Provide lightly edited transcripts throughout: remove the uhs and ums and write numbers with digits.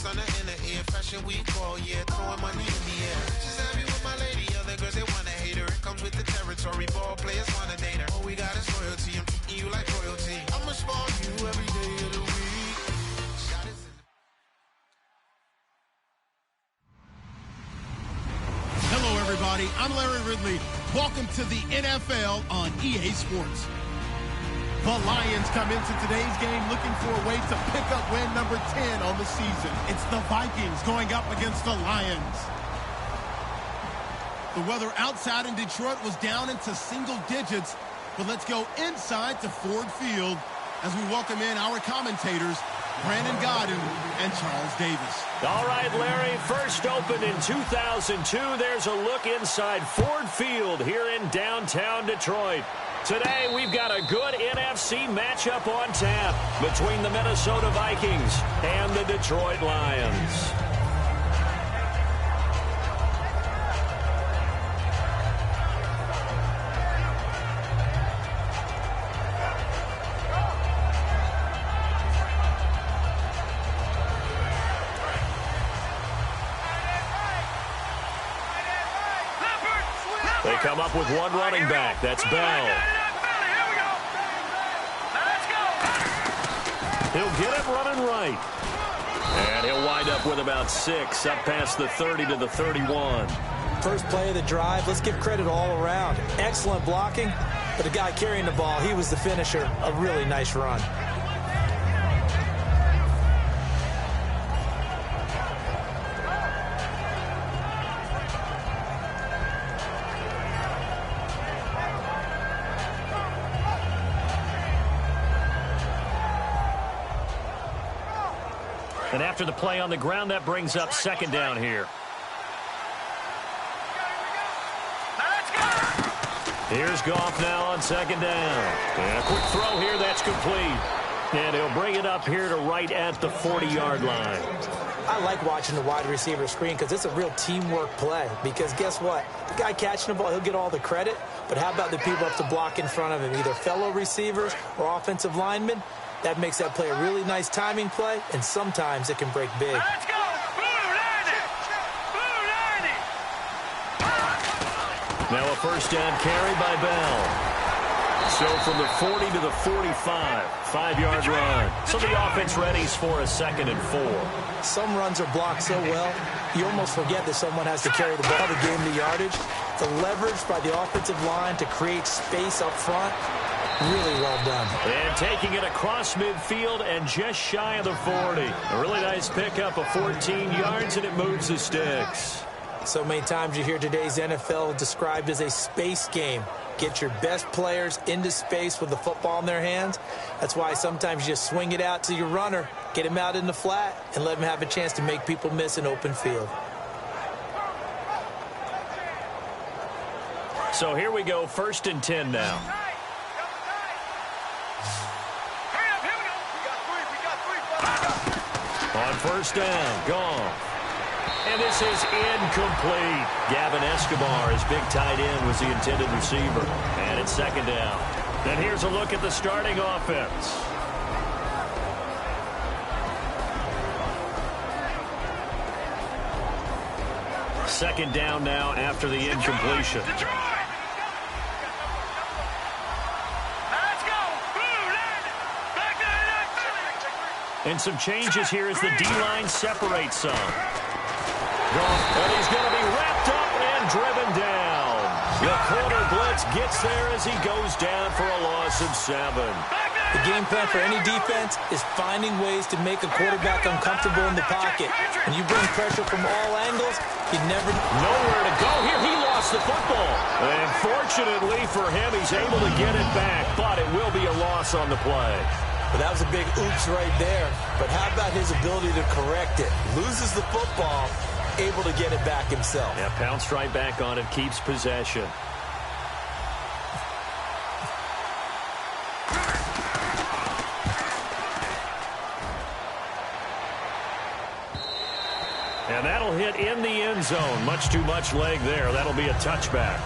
on the inner ear, fashion week all year, throwing money in the air. Just happy with my lady, other girls they wanna hate her. It comes with the territory, ball players wanna date her. All we got is loyalty, I'm treating you like royalty. I'ma spoil you every day of the week. Hello, everybody. I'm Larry Ridley. Welcome to the NFL on EA Sports. The Lions come into today's game looking for a way to pick up win number 10 on the season. It's the Vikings going up against the Lions. The weather outside in Detroit was down into single digits, but let's go inside to Ford Field as we welcome in our commentators, Brandon Godden and Charles Davis. All right, Larry, first opened in 2002. There's a look inside Ford Field here in downtown Detroit. Today, we've got a good NFC matchup on tap between the Minnesota Vikings and the Detroit Lions. They come up with one running back. That's Bell. He'll get it running right. And he'll wind up with about 6, up past the 30 to the 31. First play of the drive, let's give credit all around. Excellent blocking, but the guy carrying the ball, he was the finisher. A really nice run. And after the play on the ground, that brings up second down here. Here's Goff now on second down. And a quick throw here, that's complete. And he'll bring it up here to right at the 40-yard line. I like watching the wide receiver screen because it's a real teamwork play. Because guess what? The guy catching the ball, he'll get all the credit. But how about the people up to block in front of him, either fellow receivers or offensive linemen? That makes that play a really nice timing play, and sometimes it can break big. Let's go! Now a first down carry by Bell. So from the 40 to the 45, 5-yard run. So the offense readies for a 2nd and 4. Some runs are blocked so well, you almost forget that someone has to carry the ball to gain the yardage. The leverage by the offensive line to create space up front, really well done. And taking it across midfield and just shy of the 40. A really nice pickup of 14 yards, and it moves the sticks. So many times you hear today's NFL described as a space game. Get your best players into space with the football in their hands. That's why sometimes you just swing it out to your runner, get him out in the flat, and let him have a chance to make people miss an open field. So here we go, 1st and 10 now. On first down, Goff. And this is incomplete. Gavin Escobar, his big tight end, was the intended receiver. And it's 2nd down. And here's a look at the starting offense. Second down now after the incompletion. And some changes here as the D-line separates some. And he's going to be wrapped up and driven down. The corner blitz gets there as he goes down for a loss of 7. The game plan for any defense is finding ways to make a quarterback uncomfortable in the pocket. When you bring pressure from all angles, you never... Nowhere to go here. He lost the football. And fortunately for him, he's able to get it back, but it will be a loss on the play. But that was a big oops right there. But how about his ability to correct it? Loses the football, able to get it back himself. Yeah, pounced right back on it, keeps possession. And that'll hit in the end zone. Much too much leg there. That'll be a touchback.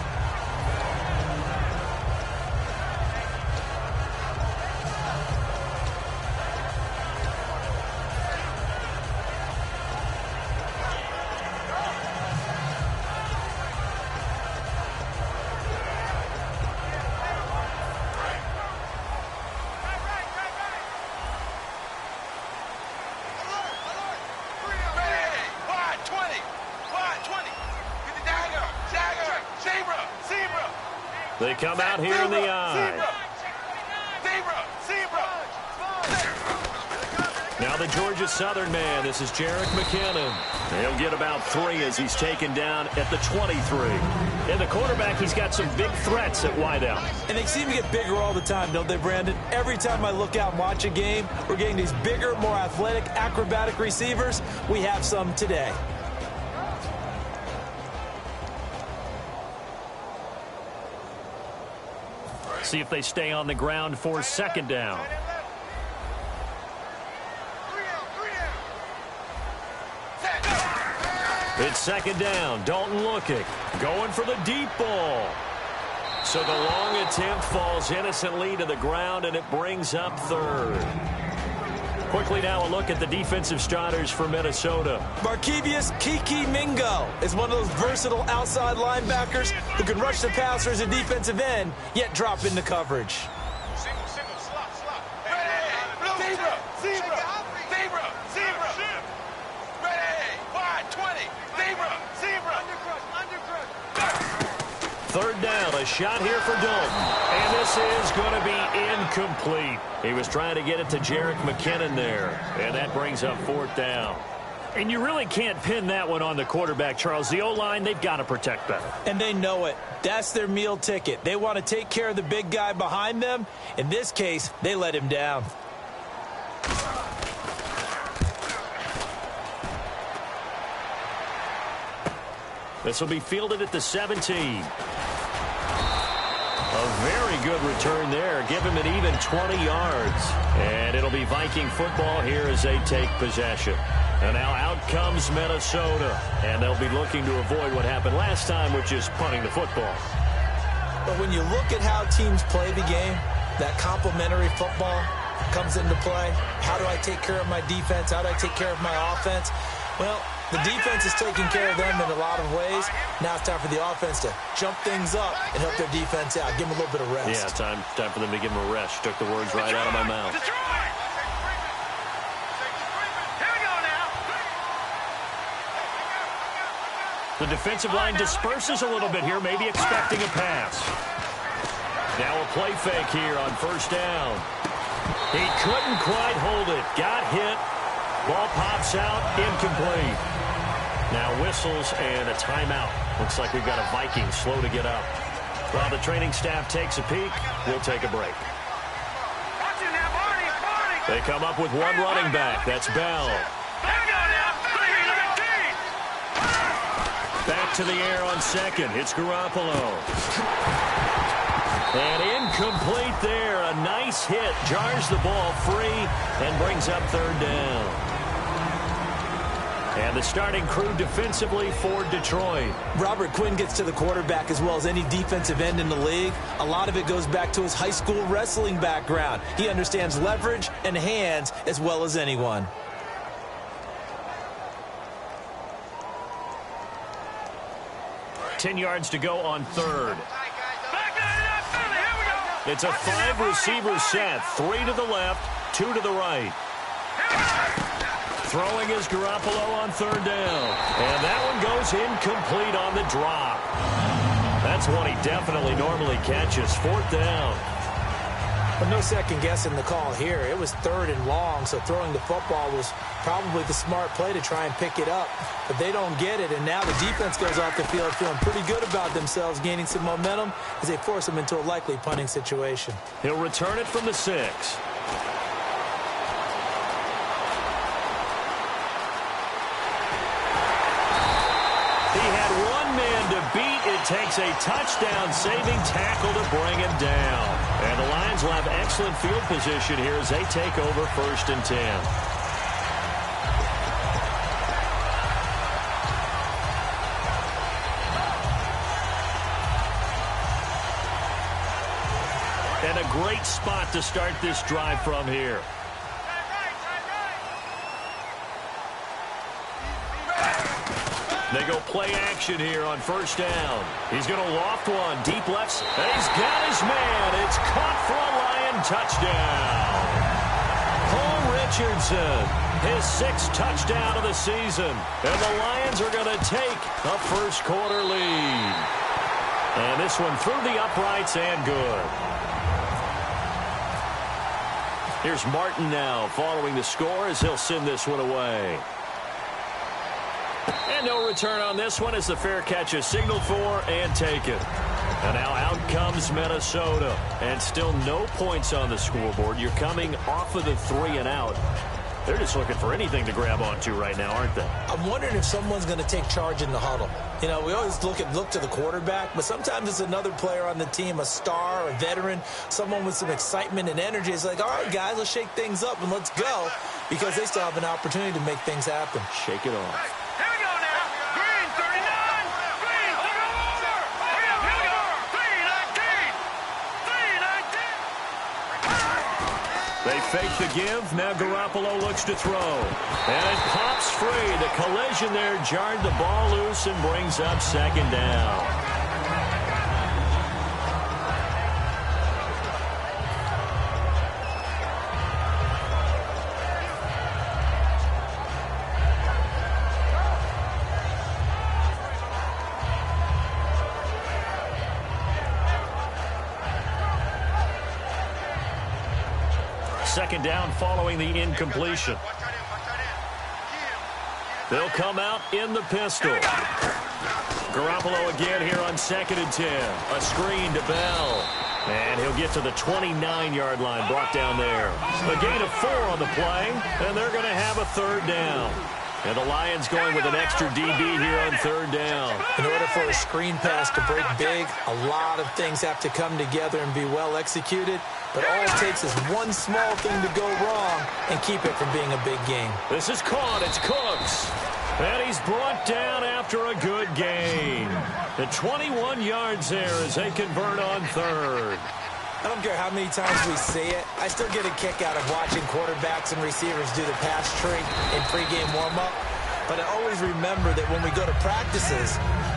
They come out here in the eye. Now the Georgia Southern man. This is Jerick McKinnon. He'll get about 3 as he's taken down at the 23. And the quarterback, he's got some big threats at wideout. And they seem to get bigger all the time, don't they, Brandon? Every time I look out and watch a game, we're getting these bigger, more athletic, acrobatic receivers. We have some today. See if they stay on the ground for second down. It's second down. Dalton looking. Going for the deep ball. So the long attempt falls innocently to the ground, and it brings up third. Quickly now a look at the defensive starters for Minnesota. Markevius Kiki Mingo is one of those versatile outside linebackers who can rush the passer as a defensive end, yet drop into coverage. Third down, a shot here for Dalton. And this is going to be incomplete. He was trying to get it to Jerick McKinnon there. And that brings up fourth down. And you really can't pin that one on the quarterback, Charles. The O-line, they've got to protect better. And they know it. That's their meal ticket. They want to take care of the big guy behind them. In this case, they let him down. This will be fielded at the 17. A very good return there. Give him an even 20 yards. And it'll be Viking football here as they take possession. And now out comes Minnesota. And they'll be looking to avoid what happened last time, which is punting the football. But when you look at how teams play the game, that complementary football comes into play. How do I take care of my defense? How do I take care of my offense? Well, the defense is taking care of them in a lot of ways. Now it's time for the offense to jump things up and help their defense out. Give them a little bit of rest. Yeah, time for them to give them a rest. Took the words right out of my mouth. The defensive line disperses a little bit here, maybe expecting a pass. Now a play fake here on first down. He couldn't quite hold it. Got hit. Ball pops out, incomplete. Now whistles and a timeout. Looks like we've got a Viking slow to get up. While the training staff takes a peek, we'll take a break. They come up with one running back. That's Bell. Back to the air on second. It's Garoppolo. And incomplete there. A nice hit. Jars the ball free and brings up third down. And the starting crew defensively for Detroit. Robert Quinn gets to the quarterback as well as any defensive end in the league. A lot of it goes back to his high school wrestling background. He understands leverage and hands as well as anyone. $10 yards to go on third. It's a 5-receiver set. 3 to the left, 2 to the right. Throwing is Garoppolo on third down. And that one goes incomplete on the drop. That's one he definitely normally catches. Fourth down. But no second guessing the call here. It was third and long, so throwing the football was probably the smart play to try and pick it up. But they don't get it, and now the defense goes off the field feeling pretty good about themselves, gaining some momentum as they force them into a likely punting situation. He'll return it from the 6. It takes a touchdown-saving tackle to bring him down. And the Lions will have excellent field position here as they take over first and 10. And a great spot to start this drive from here. They go play action here on first down. He's going to loft one. Deep left. And he's got his man. It's caught for a Lion touchdown. Paul Richardson, his 6th touchdown of the season. And the Lions are going to take a first quarter lead. And this one through the uprights and good. Here's Martin now following the score as he'll send this one away. And no return on this one as the fair catch is signaled for and taken. And now out comes Minnesota. And still no points on the scoreboard. You're coming off of the 3 and out. They're just looking for anything to grab onto right now, aren't they? I'm wondering if someone's going to take charge in the huddle. You know, we always look to the quarterback, but sometimes it's another player on the team, a star, a veteran, someone with some excitement and energy. It's like, all right, guys, let's shake things up and let's go, because they still have an opportunity to make things happen. Shake it off. Here we go now. Green, 39. Green, look over. Here we go. 319. 319. They fake the give. Now Garoppolo looks to throw. And it pops free. The collision there jarred the ball loose and brings up second down. Second down following the incompletion. They'll come out in the pistol. Garoppolo again here on 2nd and 10. A screen to Bell. And he'll get to the 29-yard line, brought down there. A gain of 4 on the play, and they're going to have a 3rd down. And the Lions going with an extra DB here on 3rd down. In order for a screen pass to break big, a lot of things have to come together and be well executed. But all it takes is one small thing to go wrong and keep it from being a big game. This is caught. It's Cooks. And he's brought down after a good gain. The 21 yards there as they convert on 3rd. I don't care how many times we see it. I still get a kick out of watching quarterbacks and receivers do the pass tree in pregame warm-up. But I always remember that when we go to practices,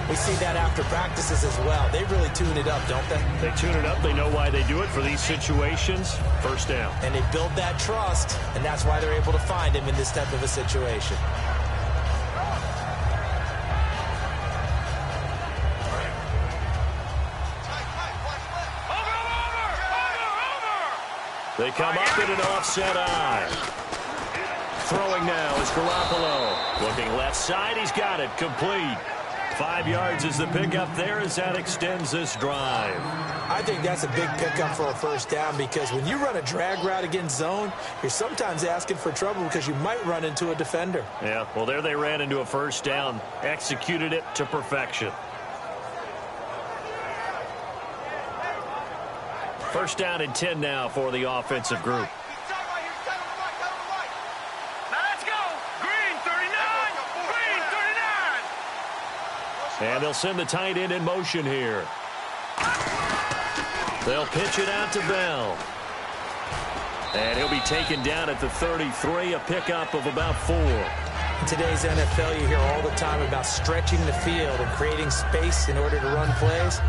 we see that after practices as well. They really tune it up, don't they? They tune it up. They know why they do it for these situations. 1st down. And they build that trust, and that's why they're able to find him in this type of a situation. They come up in an offset eye. Throwing now is Garoppolo. Looking left side, he's got it. Complete. 5 yards is the pickup there as that extends this drive. I think that's a big pickup for a 1st down, because when you run a drag route against zone, you're sometimes asking for trouble because you might run into a defender. Yeah, well, there they ran into a 1st down. Executed it to perfection. 1st down and 10 now for the offensive group. And they'll send the tight end in motion here. They'll pitch it out to Bell. And he'll be taken down at the 33, a pickup of about 4. In today's NFL, you hear all the time about stretching the field and creating space in order to run plays.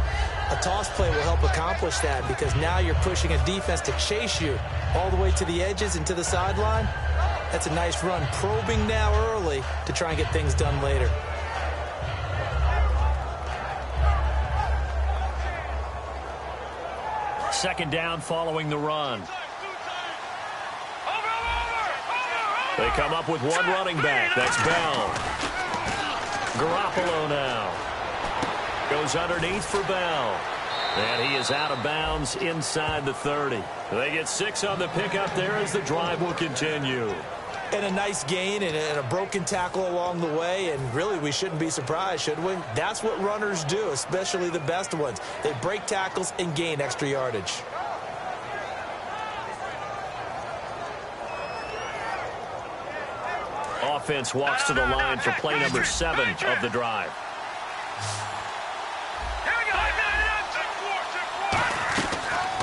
A toss play will help accomplish that, because now you're pushing a defense to chase you all the way to the edges and to the sideline. That's a nice run, probing now early to try and get things done later. Second down following the run. They come up with one running back. That's Bell. Garoppolo now. Goes underneath for Bell. And he is out of bounds inside the 30. They get 6 on the pickup there as the drive will continue. And a nice gain and a broken tackle along the way, and really we shouldn't be surprised, should we? That's what runners do, especially the best ones. They break tackles and gain extra yardage. Offense walks to the line for play number 7 of the drive.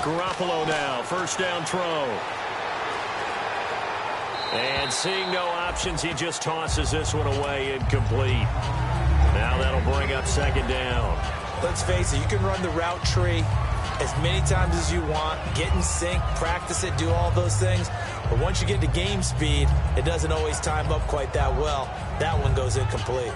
Garoppolo now, 1st down throw. And seeing no options, he just tosses this one away, incomplete. Now that'll bring up 2nd down. Let's face it, you can run the route tree as many times as you want, get in sync, practice it, do all those things. But once you get to game speed, it doesn't always time up quite that well. That one goes incomplete.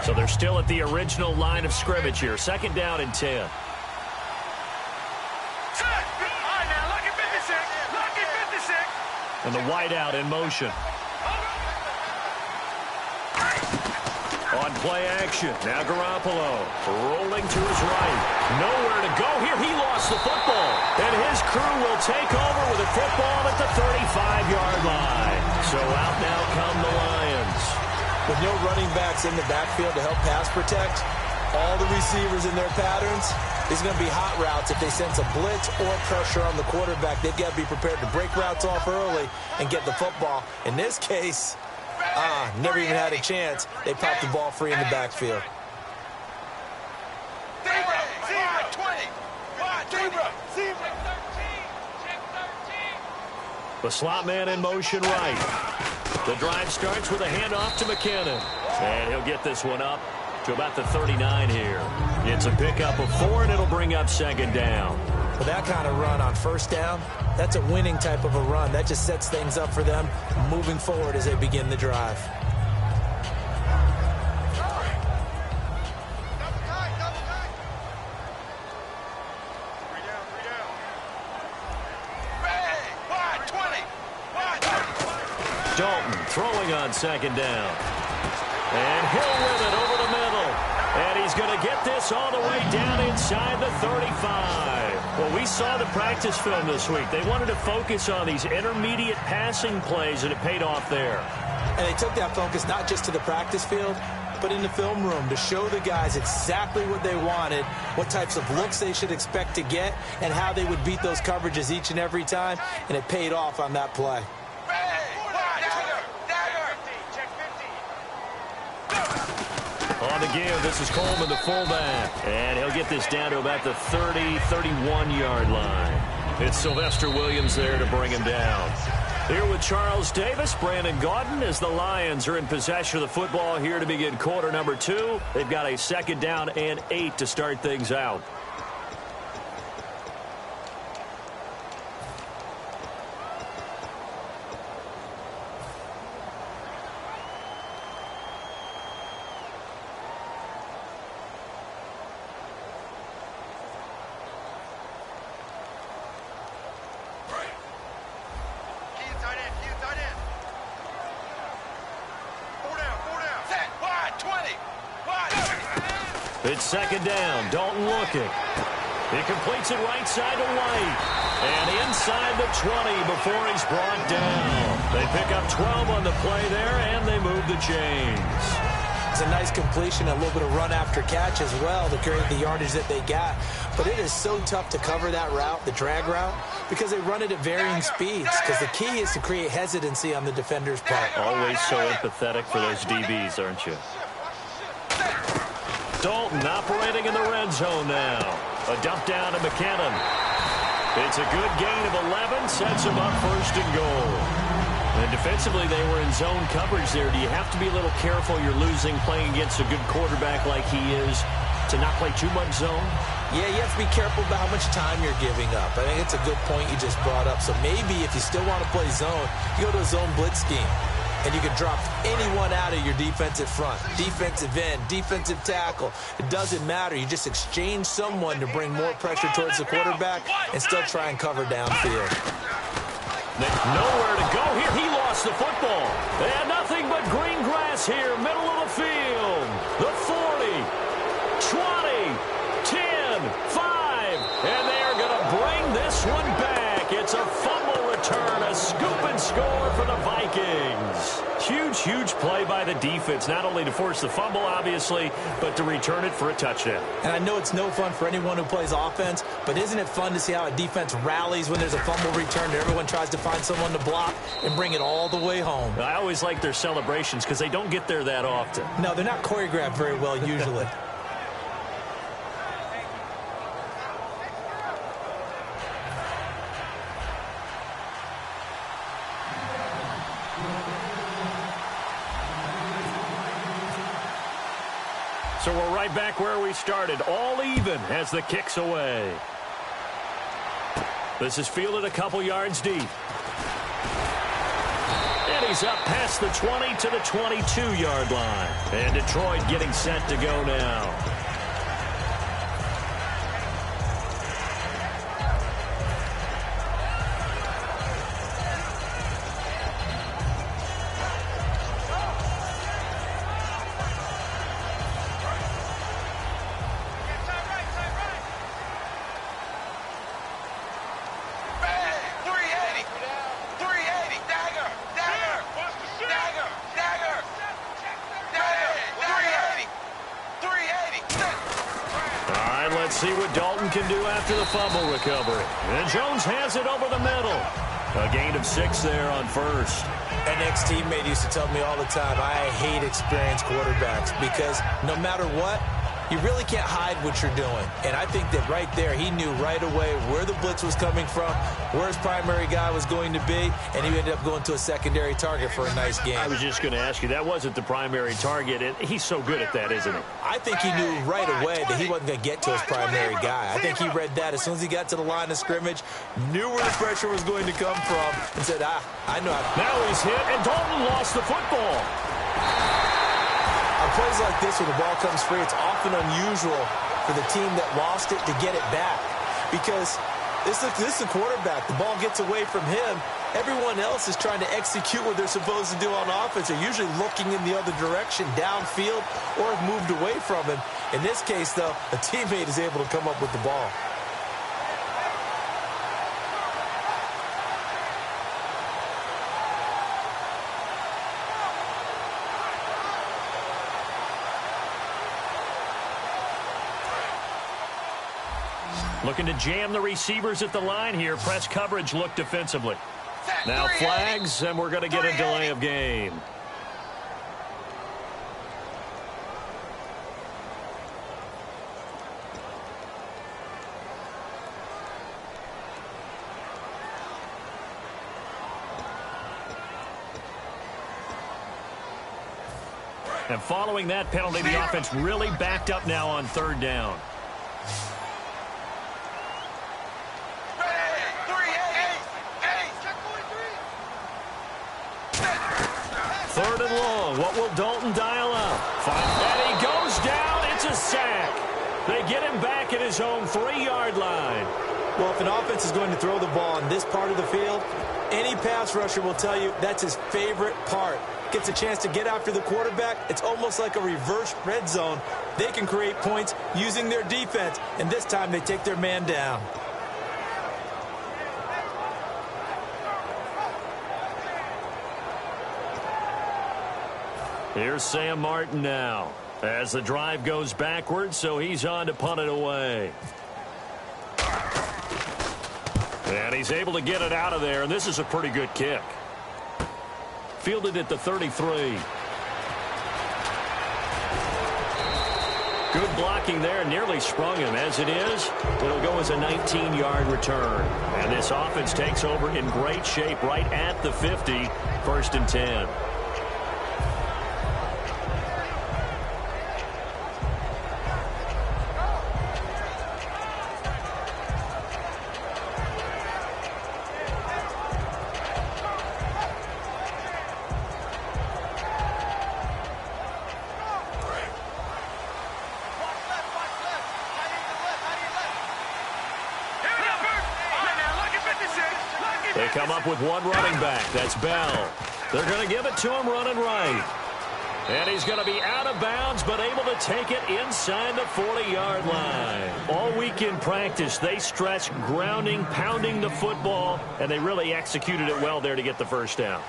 So they're still at the original line of scrimmage here. 2nd down and 10. All right, now, lucky 56. Lucky 56. And the wideout in motion. On play action. Now Garoppolo rolling to his right. Nowhere to go here. He lost the football. And his crew will take over with a football at the 35-yard line. So out now come the Lions. With no running backs in the backfield to help pass protect, all the receivers in their patterns, it's going to be hot routes. If they sense a blitz or pressure on the quarterback, they've got to be prepared to break routes off early and get the football. In this case, never even had a chance. They popped the ball free in the backfield. The slot man in motion right. The drive starts with a handoff to McKinnon. And he'll get this one up to about the 39 here. It's a pickup of 4, and it'll bring up 2nd down. With that kind of run on 1st down, that's a winning type of a run. That just sets things up for them moving forward as they begin the drive. Dalton throwing on 2nd down. And he'll win it over the middle. And he's going to get this all the way down inside the 35. Well, we saw the practice film this week. They wanted to focus on these intermediate passing plays, and it paid off there. And they took that focus not just to the practice field, but in the film room to show the guys exactly what they wanted, what types of looks they should expect to get, and how they would beat those coverages each and every time. And it paid off on that play. On the give, this is Coleman, the fullback. And he'll get this down to about the 30, 31-yard line. It's Sylvester Williams there to bring him down. Here with Charles Davis, Brandon Gaudin, as the Lions are in possession of the football here to begin quarter number 2. They've got a 2nd down and 8 to start things out. It's 2nd down. Dalton looking. He completes it right side to White. And inside the 20 before he's brought down. They pick up 12 on the play there, and they move the chains. It's a nice completion, a little bit of run after catch as well to create the yardage that they got. But it is so tough to cover that route, the drag route, because they run it at varying speeds. Because the key is to create hesitancy on the defender's part. Always so empathetic for those DBs, aren't you? Dalton operating in the red zone now. A dump down to McKinnon. It's a good gain of 11, sets him up 1st and goal. And defensively, they were in zone coverage there. Do you have to be a little careful you're losing playing against a good quarterback like he is to not play too much zone? Yeah, you have to be careful about how much time you're giving up. I think it's a good point you just brought up. So maybe if you still want to play zone, you go to a zone blitz scheme. And you can drop anyone out of your defensive front, defensive end, defensive tackle. It doesn't matter. You just exchange someone to bring more pressure towards the quarterback and still try and cover downfield. Nowhere to go here. He lost the football. And nothing but green grass here, middle of the field. The 40, 20, 10, 5. And they are going to bring this one back. It's a fumble return, a scoop and score for the Vikings. Huge, huge play by the defense, not only to force the fumble, obviously, but to return it for a touchdown. And I know it's no fun for anyone who plays offense, but isn't it fun to see how a defense rallies when there's a fumble return and everyone tries to find someone to block and bring it all the way home? I always like their celebrations because they don't get there that often. No, they're not choreographed very well usually. So we're right back where we started, all even as the kick's away. This is fielded a couple yards deep. And he's up past the 20 to the 22-yard line. And Detroit getting set to go now. See what Dalton can do after the fumble recovery. And Jones has it over the middle. A gain of 6 there on first. An ex-teammate used to tell me all the time, I hate experienced quarterbacks because no matter what, you really can't hide what you're doing. And I think that right there, he knew right away where the blitz was coming from, where his primary guy was going to be, and he ended up going to a secondary target for a nice game. I was just going to ask you, that wasn't the primary target, and he's so good at that, isn't he? I think he knew right away that he wasn't going to get to his primary guy. I think he read that as soon as he got to the line of scrimmage, knew where the pressure was going to come from, and said, I know. Now he's hit, and Dalton lost the football. On plays like this where the ball comes free, it's often unusual for the team that lost it to get it back because this is a quarterback. The ball gets away from him. Everyone else is trying to execute what they're supposed to do on offense. They're usually looking in the other direction, downfield, or have moved away from him. In this case, though, a teammate is able to come up with the ball. Looking to jam the receivers at the line here. Press coverage look defensively. Now flags, and we're going to get a delay of game. And following that penalty, the offense really backed up now on 3rd down. Third and long. What will Dalton dial up? And he goes down. It's a sack. They get him back at his own 3-yard line. Well, if an offense is going to throw the ball on this part of the field, any pass rusher will tell you that's his favorite part. Gets a chance to get after the quarterback. It's almost like a reverse red zone. They can create points using their defense, and this time they take their man down. Here's Sam Martin now as the drive goes backwards, so he's on to punt it away. And he's able to get it out of there, and this is a pretty good kick. Fielded at the 33. Good blocking there, nearly sprung him. As it is, it'll go as a 19-yard return. And this offense takes over in great shape right at the 50, 1st and 10. They come up with one running back. That's Bell. They're going to give it to him running right. And he's going to be out of bounds, but able to take it inside the 40-yard line. All week in practice, they stress grounding, pounding the football, and they really executed it well there to get the first down.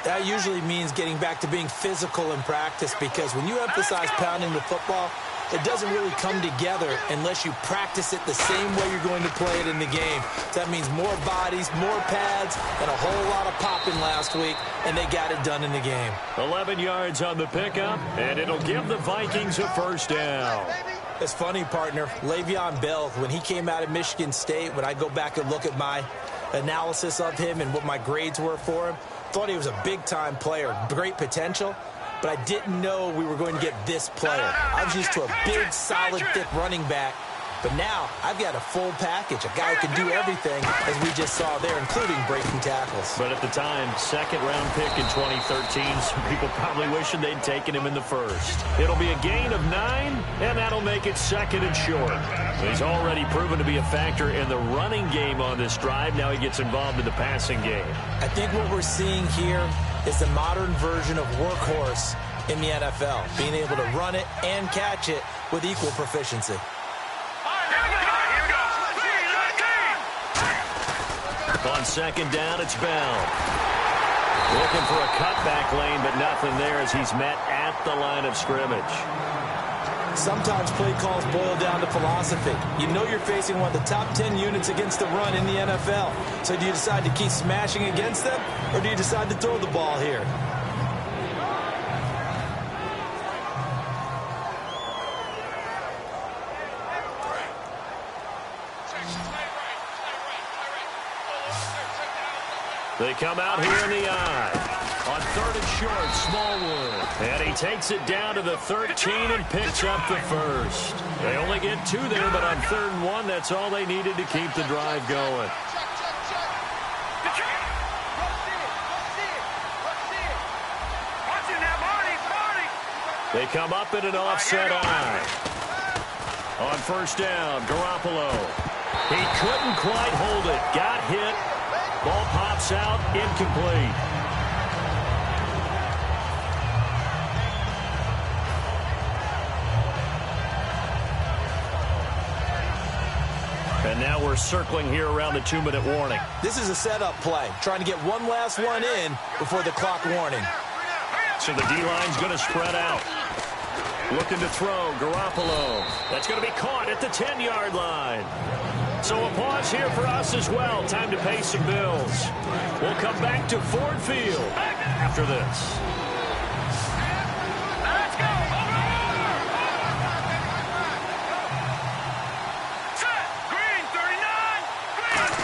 That usually means getting back to being physical in practice because when you emphasize pounding the football, it doesn't really come together unless you practice it the same way you're going to play it in the game. So that means more bodies, more pads, and a whole lot of popping last week, and they got it done in the game. 11 yards on the pickup, and it'll give the Vikings a first down. It's funny, partner. Le'Veon Bell, when he came out of Michigan State, when I go back and look at my analysis of him and what my grades were for him, thought he was a big-time player, great potential. But I didn't know we were going to get this player. I was used to a big, solid, thick running back. But now I've got a full package, a guy who can do everything, as we just saw there, including breaking tackles. But at the time, second-round pick in 2013, some people probably wishing they'd taken him in the first. It'll be a gain of 9, and that'll make it second and short. He's already proven to be a factor in the running game on this drive. Now he gets involved in the passing game. I think what we're seeing here is the modern version of workhorse in the NFL, being able to run it and catch it with equal proficiency. On second down, it's Bell. Looking for a cutback lane, but nothing there as he's met at the line of scrimmage. Sometimes play calls boil down to philosophy. You know you're facing one of the top 10 units against the run in the NFL. So do you decide to keep smashing against them, or do you decide to throw the ball here? They come out here in the eye. On third and short, Smallwood. And he takes it down to the 13 and picks up the first. They only get 2 there, but on third and 1, that's all they needed to keep the drive going. They come up in an offset eye. On first down, Garoppolo. He couldn't quite hold it. Got hit. Ball pops out, incomplete. And now we're circling here around the 2-minute warning. This is a setup play, trying to get one last one in before the clock warning. So the D-line's going to spread out. Looking to throw, Garoppolo. That's going to be caught at the 10-yard line. So a pause here for us as well. Time to pay some bills. We'll come back to Ford Field after this. Let's go. Set. Green, 39. Green.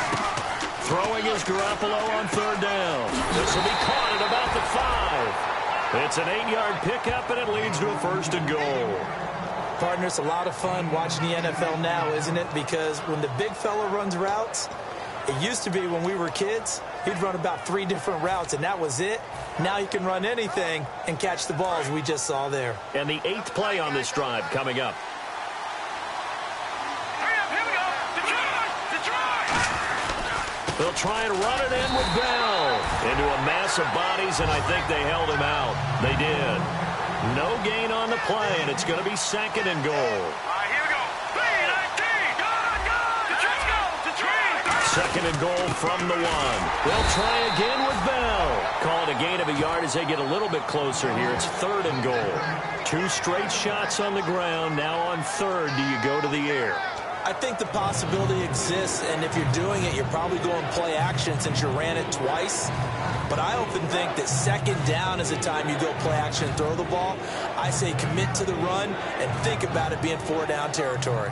Throwing is Garoppolo on third down. This will be caught at about the 5. It's an 8-yard pickup, and it leads to a first and goal. Partner, it's a lot of fun watching the NFL now, isn't it? Because when the big fella runs routes, it used to be when we were kids, he'd run about 3 different routes, and that was it. Now he can run anything and catch the balls we just saw there. And the 8th play on this drive coming up. Here we go. Detroit. They'll try and run it in with Bell. Into a mass of bodies, and I think they held him out. They did. No gain on the play, and it's going to be second and goal. Here we go. Detroit. Second and goal from the 1. They'll try again with Bell. Call it a gain of a yard as they get a little bit closer here. It's third and goal. 2 straight shots on the ground. Now on third, do you go to the air? I think the possibility exists, and if you're doing it, you're probably going play action since you ran it twice. But I often think that second down is the time you go play action and throw the ball. I say commit to the run and think about it being 4-down territory.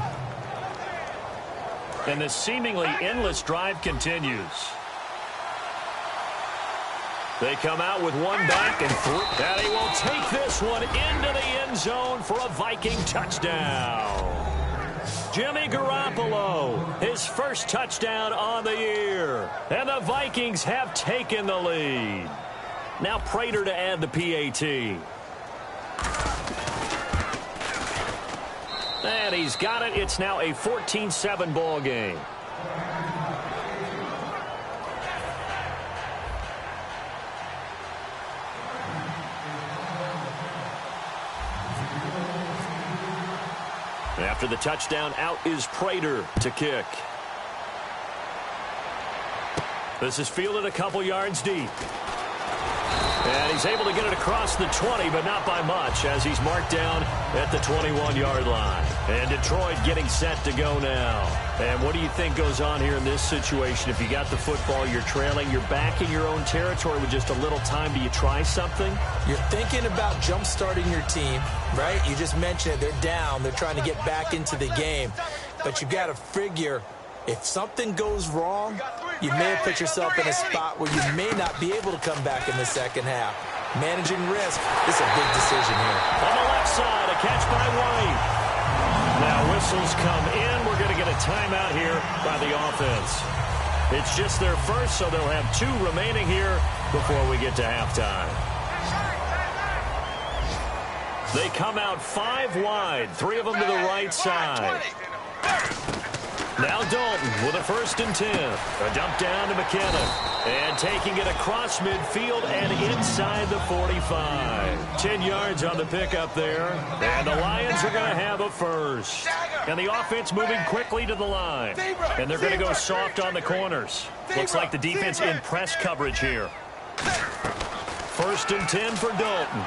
And the seemingly endless drive continues. They come out with one back and through. And he will take this one into the end zone for a Viking touchdown. Jimmy Garoppolo, his first touchdown on the year. And the Vikings have taken the lead. Now Prater to add the PAT. And he's got it. It's now a 14-7 ball game. After the touchdown, out is Prater to kick. This is fielded a couple yards deep. And he's able to get it across the 20, but not by much, as he's marked down at the 21-yard line. And Detroit getting set to go now. And what do you think goes on here in this situation? If you got the football, you're trailing, you're back in your own territory with just a little time. Do you try something? You're thinking about jump-starting your team, right? You just mentioned it. They're down. They're trying to get back into the game. But you got to figure, if something goes wrong, you may have put yourself in a spot where you may not be able to come back in the second half. Managing risk is a big decision here. On the left side, a catch by White. Now whistles come in. We're going timeout here by the offense. It's just their first, so they'll have 2 remaining here before we get to halftime. They come out 5 wide, 3 of them to the right side. Now Dalton with a 1st and 10. A dump down to McKinnon. And taking it across midfield and inside the 45. 10 yards on the pickup there. And the Lions are going to have a first. And the offense moving quickly to the line. And they're going to go soft on the corners. Looks like the defense in press coverage here. 1st and 10 for Dalton.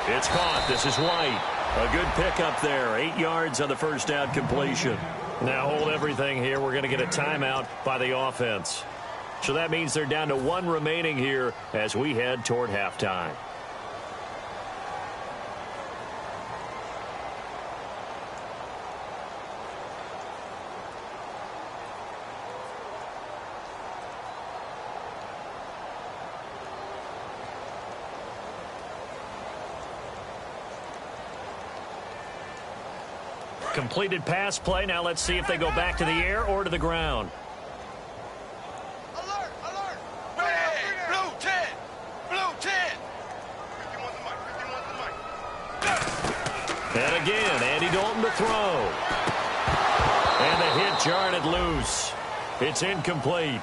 It's caught. This is White. A good pickup there. 8 yards on the first down completion. Now hold everything here. We're going to get a timeout by the offense. So that means they're down to 1 remaining here as we head toward halftime. Completed pass play. Now let's see if they go back to the air or to the ground. Alert! Alert! Hey! Blue 10! Blue 10! 51's the mic. And again, Andy Dalton to throw. And the hit jarred it loose. It's incomplete.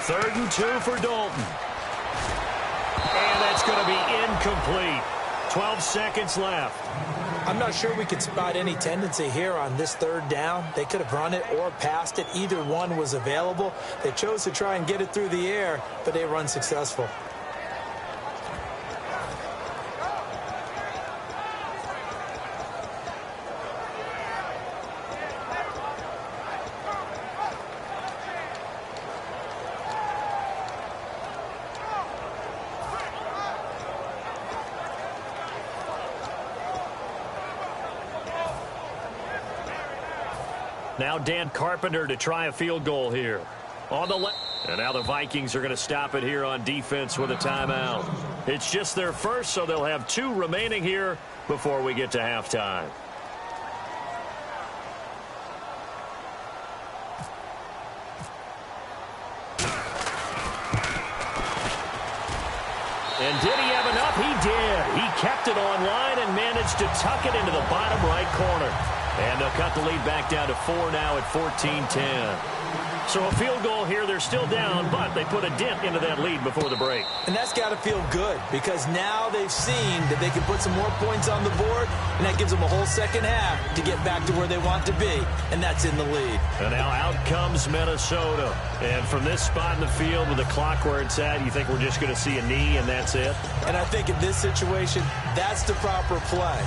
Third and 2 for Dalton. And that's going to be incomplete. 12 seconds left. I'm not sure we could spot any tendency here on this 3rd down. They could have run it or passed it. Either one was available. They chose to try and get it through the air, but they were unsuccessful. Now Dan Carpenter to try a field goal here. On the left. And now the Vikings are going to stop it here on defense with a timeout. It's just their first, so they'll have 2 remaining here before we get to halftime. And did he have enough? He did. He kept it online and managed to tuck it into the bottom right corner. And they'll cut the lead back down to 4 now at 14-10. So a field goal here. They're still down, but they put a dent into that lead before the break. And that's got to feel good because now they've seen that they can put some more points on the board, and that gives them a whole second half to get back to where they want to be, and that's in the lead. And now out comes Minnesota. And from this spot in the field with the clock where it's at, you think we're just going to see a knee and that's it? And I think in this situation, that's the proper play.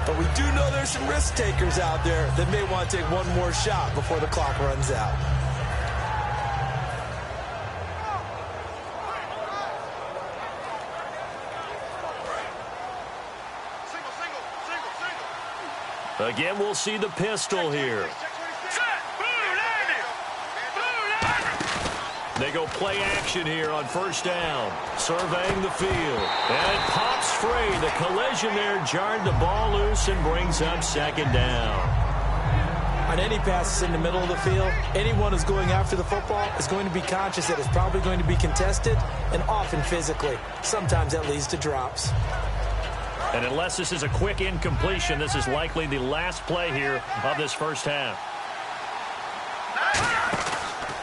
But we do know there's some risk takers out there that may want to take one more shot before the clock runs out. Again, we'll see the pistol here. They go play action here on first down. Surveying the field. And it pops free. The collision there jarred the ball loose and brings up 2nd down. On any passes in the middle of the field, anyone who's going after the football is going to be conscious that it's probably going to be contested and often physically. Sometimes that leads to drops. And unless this is a quick incompletion, this is likely the last play here of this first half.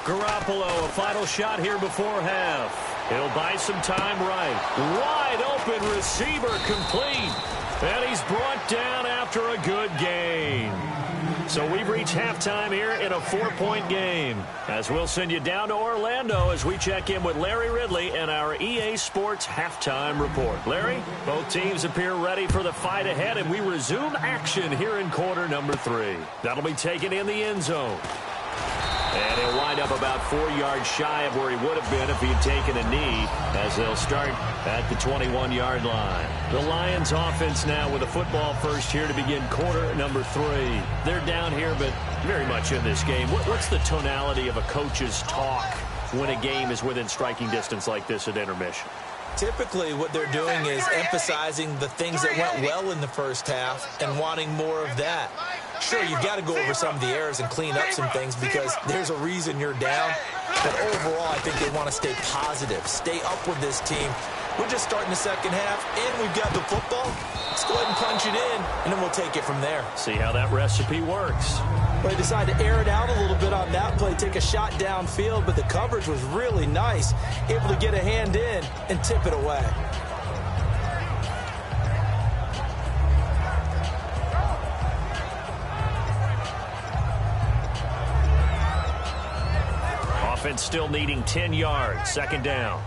Garoppolo, a final shot here before half. He'll buy some time right. Wide open receiver complete. And he's brought down after a good gain. So we've reached halftime here in a 4-point game. As we'll send you down to Orlando as we check in with Larry Ridley and our EA Sports Halftime Report. Larry, both teams appear ready for the fight ahead, and we resume action here in quarter number 3. That'll be taken in the end zone. And he'll wind up about 4 yards shy of where he would have been if he had taken a knee, as they'll start at the 21-yard line. The Lions offense now with a football first here to begin quarter number 3. They're down here, but very much in this game. What's the tonality of a coach's talk when a game is within striking distance like this at intermission? Typically, what they're doing is emphasizing the things that went well in the first half and wanting more of that. Sure, you've got to go over some of the errors and clean up some things because there's a reason you're down. But overall, I think they want to stay positive, stay up with this team. We're just starting the second half, and we've got the football. Let's go ahead and punch it in, and then we'll take it from there. See how that recipe works. But they decided to air it out a little bit on that play, take a shot downfield, but the coverage was really nice, able to get a hand in and tip it away. Offense still needing 10 yards, second down.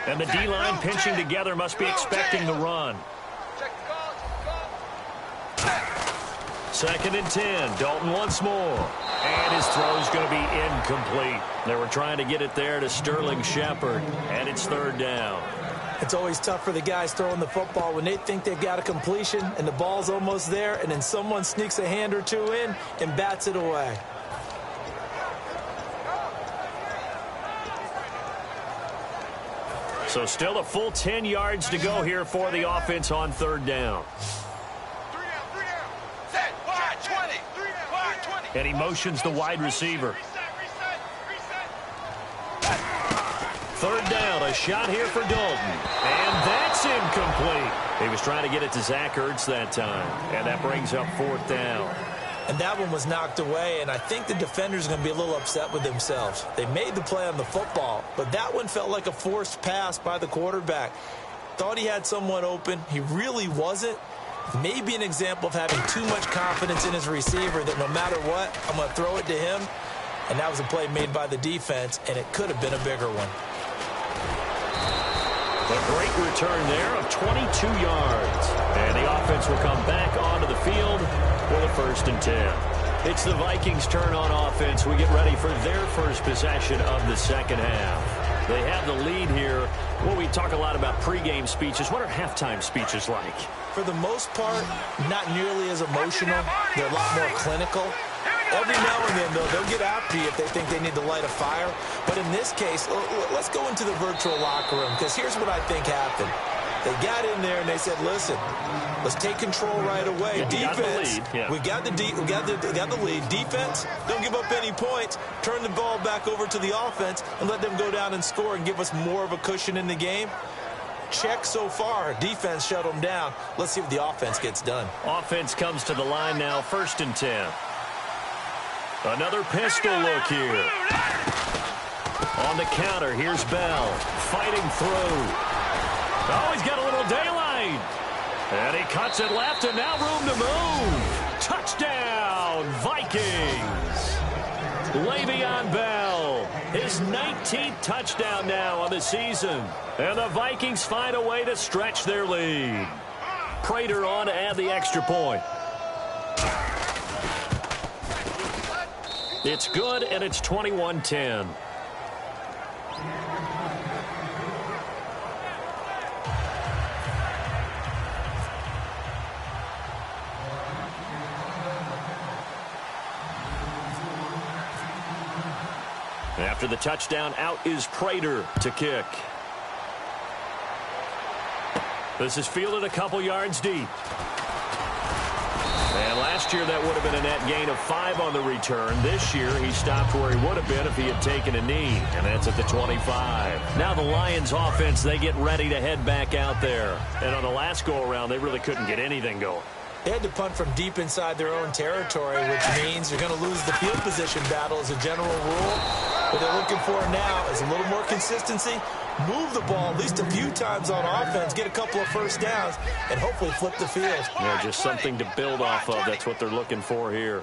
And the D-line pinching together must be expecting the run. Second and 10. Dalton once more. And his throw is going to be incomplete. They were trying to get it there to Sterling Shepard. And it's third down. It's always tough for the guys throwing the football when they think they've got a completion and the ball's almost there, and then someone sneaks a hand or two in and bats it away. So still a full 10 yards to go here for the offense on third down. And he motions the wide receiver. Third down, a shot here for Dalton. And that's incomplete. He was trying to get it to Zach Ertz that time. And that brings up fourth down. And that one was knocked away, and I think the defenders are going to be a little upset with themselves. They made the play on the football, but that one felt like a forced pass by the quarterback. Thought he had someone open. He really wasn't. Maybe an example of having too much confidence in his receiver that no matter what, I'm going to throw it to him. And that was a play made by the defense, and it could have been a bigger one. A great return there of 22 yards. And the offense will come back onto the field for the first and 10. It's the Vikings' turn on offense. We get ready for their first possession of the second half. They have the lead here. Well, we talk a lot about pregame speeches. What are halftime speeches like? For the most part, not nearly as emotional. They're a lot more clinical. Every now and then, though, they'll get after you if they think they need to light a fire. But in this case, let's go into the virtual locker room, because here's what I think happened. They got in there and they said, listen, let's take control right away. Yeah, defense, we got the lead. Defense, don't give up any points. Turn the ball back over to the offense and let them go down and score and give us more of a cushion in the game. Check so far. Defense shut them down. Let's see what the offense gets done. Offense comes to the line now, first and 10. Another pistol look here. On the counter, here's Bell. Fighting through. Oh, he's got a little daylight. And he cuts it left, and now room to move. Touchdown, Vikings. Le'Veon Bell, his 19th touchdown now on the season. And the Vikings find a way to stretch their lead. Prater on to add the extra point. It's good, and it's 21-10. After the touchdown, out is Prater to kick. This is fielded a couple yards deep. And last year, that would have been a net gain of 5 on the return. This year, he stopped where he would have been if he had taken a knee, and that's at the 25. Now the Lions offense, they get ready to head back out there. And on the last go-around, they really couldn't get anything going. They had to punt from deep inside their own territory, which means you're going to lose the field position battle as a general rule. What they're looking for now is a little more consistency, move the ball at least a few times on offense, get a couple of first downs, and hopefully flip the field. Yeah, just something to build off of. That's what they're looking for here.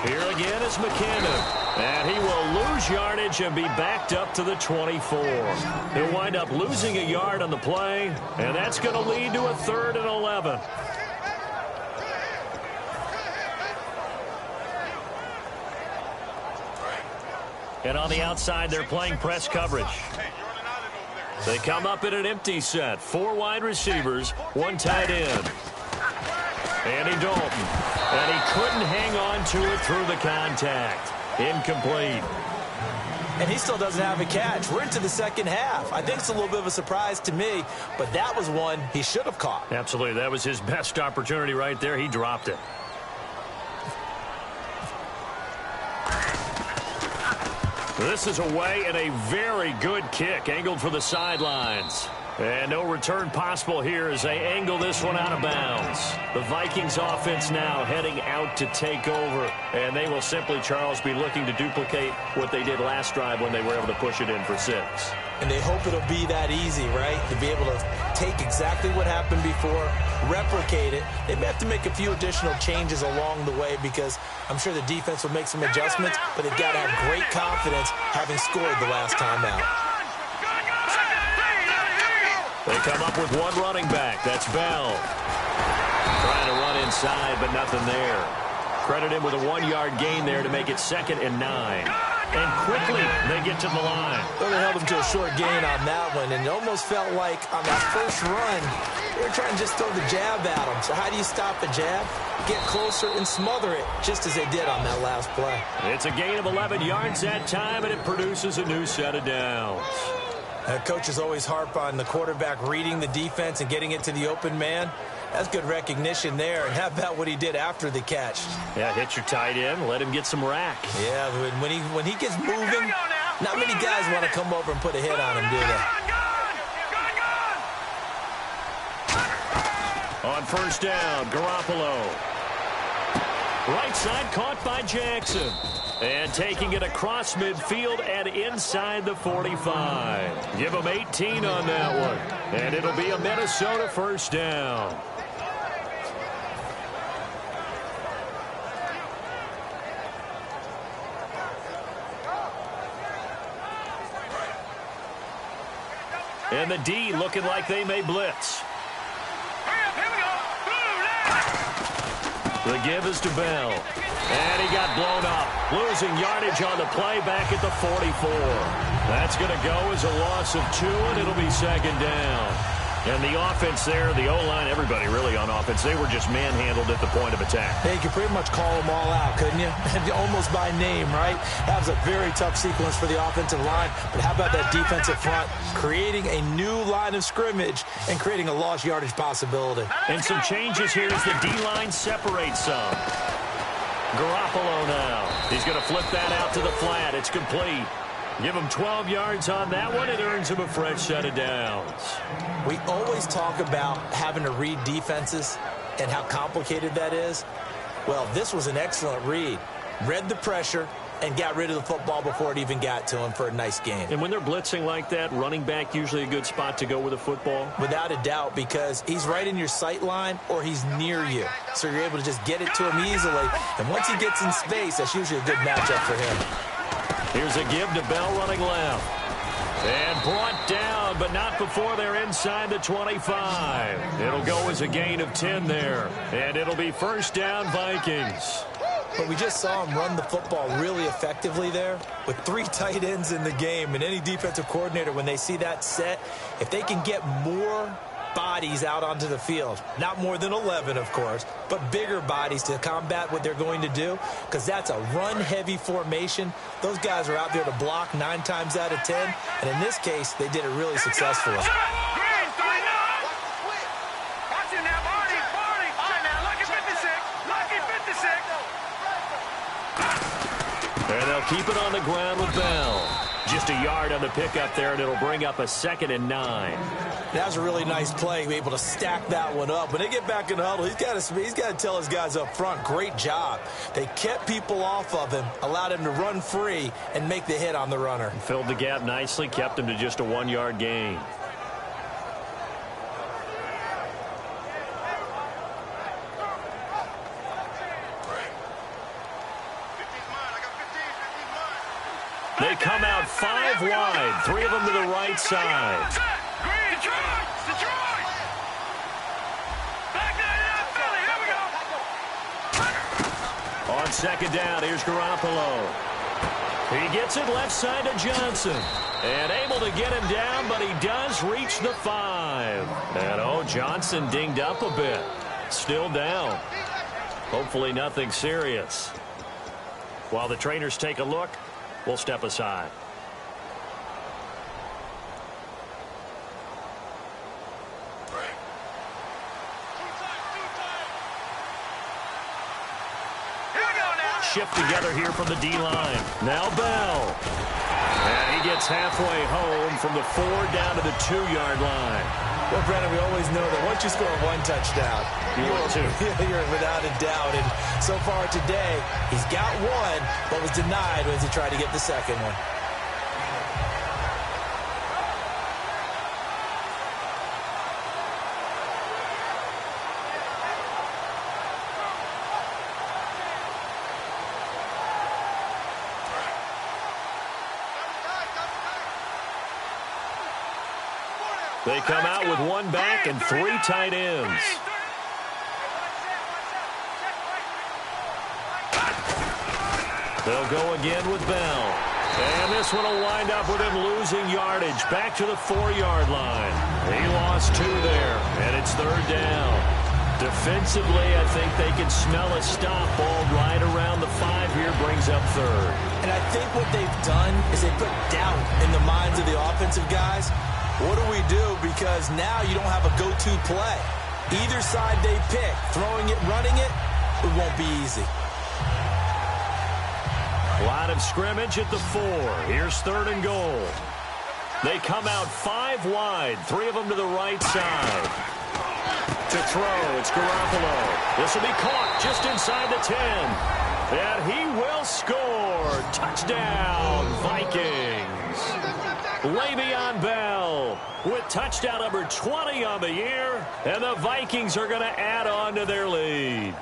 Here again is McKinnon. And he will lose yardage and be backed up to the 24. He'll wind up losing a yard on the play, and that's going to lead to a 3rd and 11. And on the outside, they're playing press coverage. They come up in an empty set. 4 wide receivers, 1 tight end. Andy Dalton. And he couldn't hang on to it through the contact. Incomplete. And he still doesn't have a catch. We're into the second half. I think it's a little bit of a surprise to me, but that was one he should have caught. Absolutely. That was his best opportunity right there. He dropped it. This is away and a very good kick angled for the sidelines. And no return possible here as they angle this one out of bounds. The Vikings offense now heading out to take over. And they will simply, Charles, be looking to duplicate what they did last drive when they were able to push it in for 6. And they hope it'll be that easy, right? To be able to take exactly what happened before, replicate it. They may have to make a few additional changes along the way because I'm sure the defense will make some adjustments, but they've got to have great confidence having scored the last time out. They come up with 1 running back. That's Bell. Trying to run inside, but nothing there. Credit him with a 1-yard gain there to make it 2nd and 9. And quickly, they get to the line. Well, they held him to a short gain on that one, and it almost felt like on that first run, they were trying to just throw the jab at him. So how do you stop a jab? Get closer and smother it, just as they did on that last play. It's a gain of 11 yards that time, and it produces a new set of downs. Coaches always harp on the quarterback reading the defense and getting it to the open man. That's good recognition there. And how about what he did after the catch? Yeah, hit your tight end, let him get some rack. Yeah, when he gets moving, not many guys want to come over and put a hit on him, do they? On first down, Garoppolo. Right side caught by Jackson. And taking it across midfield and inside the 45. Give him 18 on that one. And it'll be a Minnesota first down. And the D looking like they may blitz. The give is to Bell. And he got blown up. Losing yardage on the play back at the 44. That's going to go as a loss of 2, and it'll be 2nd down. And the offense there, the O-line, everybody really on offense, they were just manhandled at the point of attack. Hey, you could pretty much call them all out, couldn't you? Almost by name, right? That was a very tough sequence for the offensive line. But how about that defensive front creating a new line of scrimmage and creating a lost yardage possibility? And some changes here as the D-line separates some. Garoppolo now. He's going to flip that out to the flat. It's complete. Give him 12 yards on that one. It earns him a fresh set of downs. We always talk about having to read defenses and how complicated that is. Well, this was an excellent read. Read the pressure and got rid of the football before it even got to him for a nice gain. And when they're blitzing like that, running back usually a good spot to go with a football? Without a doubt, because he's right in your sight line or he's near you. So you're able to just get it to him easily. And once he gets in space, that's usually a good matchup for him. Here's a give to Bell running left. And brought down, but not before they're inside the 25. It'll go as a gain of 10 there. And it'll be first down Vikings. But we just saw him run the football really effectively there with 3 tight ends in the game. And any defensive coordinator, when they see that set, if they can get more bodies out onto the field, not more than 11, of course, but bigger bodies to combat what they're going to do, because that's a run-heavy formation. Those guys are out there to block 9 times out of 10, and in this case, they did it really successfully. And they'll keep it on the ground with Bell. Just a yard on the pickup there, and it'll bring up a 2nd and 9. That was a really nice play, be able to stack that one up. When they get back in the huddle, he's got to tell his guys up front, great job. They kept people off of him, allowed him to run free and make the hit on the runner. Filled the gap nicely, kept him to just a 1-yard gain. They come out 5 wide, 3 of them to the right side. Detroit! Back that up, Philly, here we go! On 2nd down, here's Garoppolo. He gets it left side to Johnson. And able to get him down, but he does reach the 5. And, Johnson dinged up a bit. Still down. Hopefully nothing serious. While the trainers take a look, we'll step aside. Shift together here from the D-line. Now Bell. And he gets halfway home from the 4 down to the 2-yard line. Well, Brandon, we always know that once you score one touchdown, you're without a doubt. And so far today, he's got one, but was denied when he tried to get the second one. They come out with 1 back and 3 tight ends. They'll go again with Bell. And this one will wind up with him losing yardage back to the 4-yard line. He lost 2 there, and it's 3rd down. Defensively, I think they can smell a stop ball right around the 5 here, brings up 3rd. And I think what they've done is they put doubt in the minds of the offensive guys. What do we do? Because now you don't have a go-to play. Either side they pick, throwing it, running it, it won't be easy. Line of scrimmage at the 4. Here's 3rd and goal. They come out 5 wide, 3 of them to the right side. To throw, it's Garoppolo. This will be caught just inside the 10. And he will score. Touchdown, Vikings. Le'Veon Bell with touchdown number 20 on the year, and the Vikings are going to add on to their lead.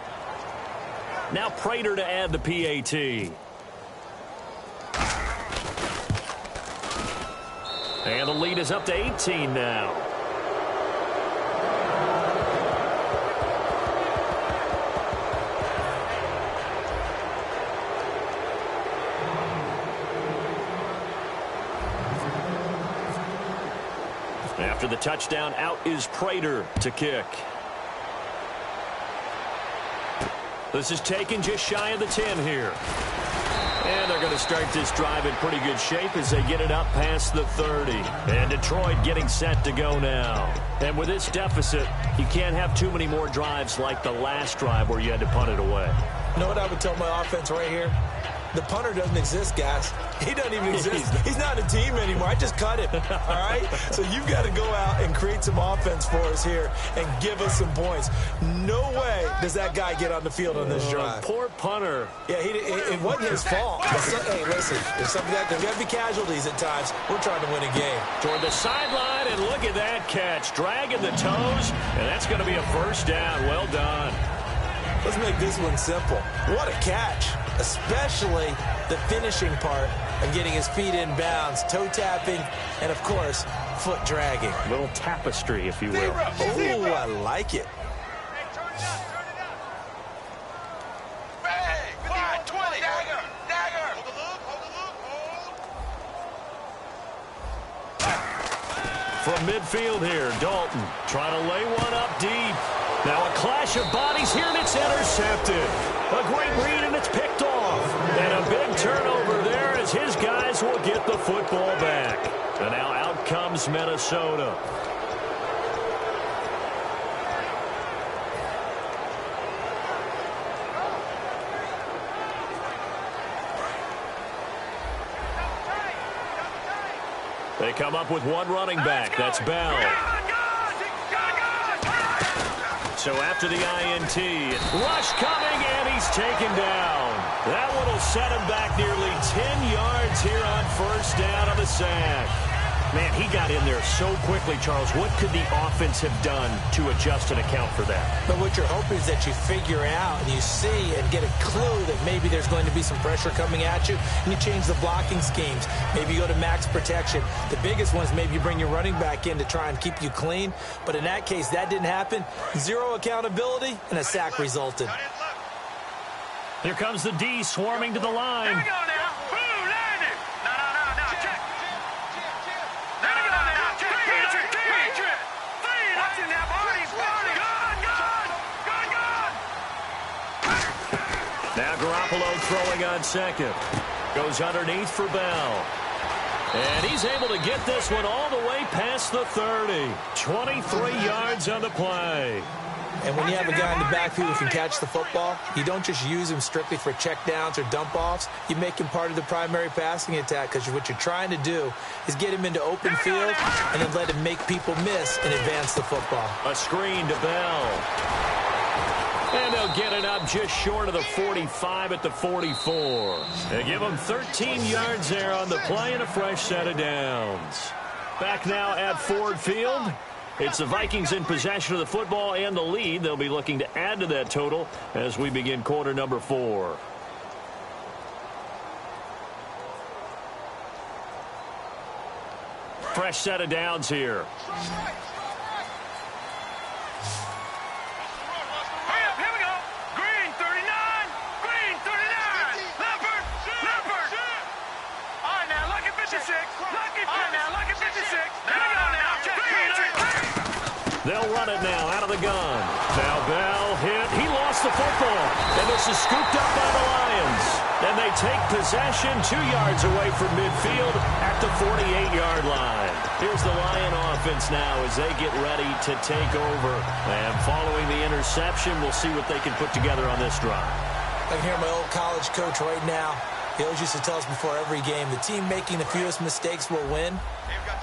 Now Prater to add the PAT. And the lead is up to 18 now. After the touchdown, out is Prater to kick. This is taken just shy of the 10 here. And they're going to start this drive in pretty good shape as they get it up past the 30. And Detroit getting set to go now. And with this deficit, you can't have too many more drives like the last drive where you had to punt it away. You know what I would tell my offense right here? The punter doesn't exist, guys. He doesn't even exist. He's not a team anymore. I just cut him, all right? So you've got to go out and create some offense for us here and give us some points. No way does that guy get on the field on this drive. Poor punter. Yeah, it wasn't his fault. Hey, listen, there's something that there's got to be casualties at times. We're trying to win a game. Toward the sideline, and look at that catch. Dragging the toes, and that's going to be a 1st down. Well done. Let's make this one simple. What a catch, especially the finishing part of getting his feet in bounds, toe tapping, and, of course, foot dragging. A little tapestry, if you will. Oh, I like it. From midfield here, Dalton trying to lay one up deep. Now a clash of bodies here, and it's intercepted. A great read, and it's picked off. And a big turnover there as his guys will get the football back. And now out comes Minnesota. They come up with 1 running back. That's Bell. So after the INT, rush coming, and he's taken down. That one will set him back nearly 10 yards here on 1st down on the sack. Man, he got in there so quickly, Charles. What could the offense have done to adjust and account for that? But what you're hoping is that you figure out and you see and get a clue that maybe there's going to be some pressure coming at you, and you change the blocking schemes. Maybe you go to max protection. The biggest one is maybe you bring your running back in to try and keep you clean. But in that case, that didn't happen. 0 accountability, and a sack resulted. Here comes the D swarming to the line. Here we go now. Blue line Now Garoppolo throwing on second. Goes underneath for Bell. And he's able to get this one all the way past the 30. 23 yards on the play. And when you have a guy in the backfield who can catch the football, you don't just use him strictly for checkdowns or dump-offs. You make him part of the primary passing attack, because what you're trying to do is get him into open field and then let him make people miss and advance the football. A screen to Bell. And they'll get it up just short of the 45 at the 44. They give him 13 yards there on the play and a fresh set of downs. Back now at Ford Field. It's the Vikings in possession of the football and the lead. They'll be looking to add to that total as we begin quarter number 4. Fresh set of downs here. They'll run it now out of the gun. Now Bell hit. He lost the football. And this is scooped up by the Lions. And they take possession 2 yards away from midfield at the 48-yard line. Here's the Lion offense now as they get ready to take over. And following the interception, we'll see what they can put together on this drive. I can hear my old college coach right now. He always used to tell us before every game, the team making the fewest mistakes will win.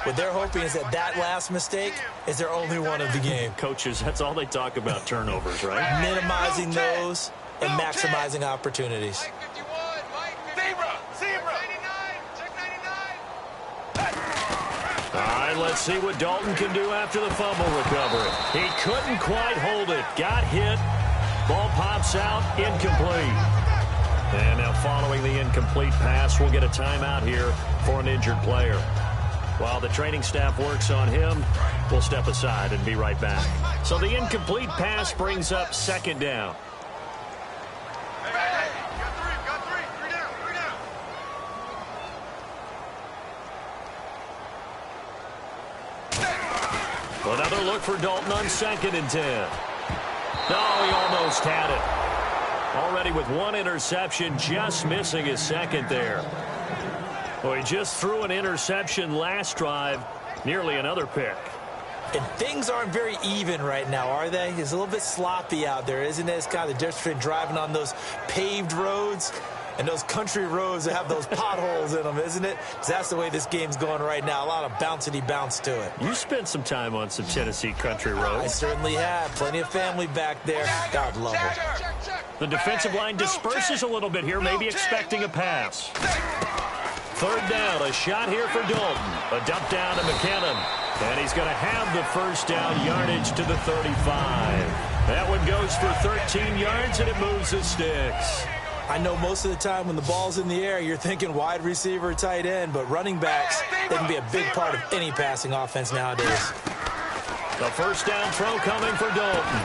What they're hoping is that last mistake is their only one of the game. Coaches, that's all they talk about, turnovers, right? Minimizing those and maximizing opportunities. All right, let's see what Dalton can do after the fumble recovery. He couldn't quite hold it. Got hit. Ball pops out. Incomplete. And now following the incomplete pass, we'll get a timeout here for an injured player. While the training staff works on him, we'll step aside and be right back. So the incomplete pass brings up second down. Got three down. Another look for Dalton on 2nd and 10. No, he almost had it. Already with one interception, just missing his second there. Well, he just threw an interception last drive, nearly another pick. And things aren't very even right now, are they? It's a little bit sloppy out there, isn't it? It's kind of the difference between driving on those paved roads and those country roads that have those potholes in them, isn't it? That's the way this game's going right now. A lot of bouncy bounce to it. You spent some time on some Tennessee country roads. I certainly have. Plenty of family back there. God love it. The defensive line disperses a little bit here, maybe expecting a pass. 3rd down, a shot here for Dalton. A dump down to McKinnon. And he's going to have the first down yardage to the 35. That one goes for 13 yards, and it moves the sticks. I know most of the time when the ball's in the air, you're thinking wide receiver, tight end, but running backs, they can be a big part of any passing offense nowadays. The first down throw coming for Dalton.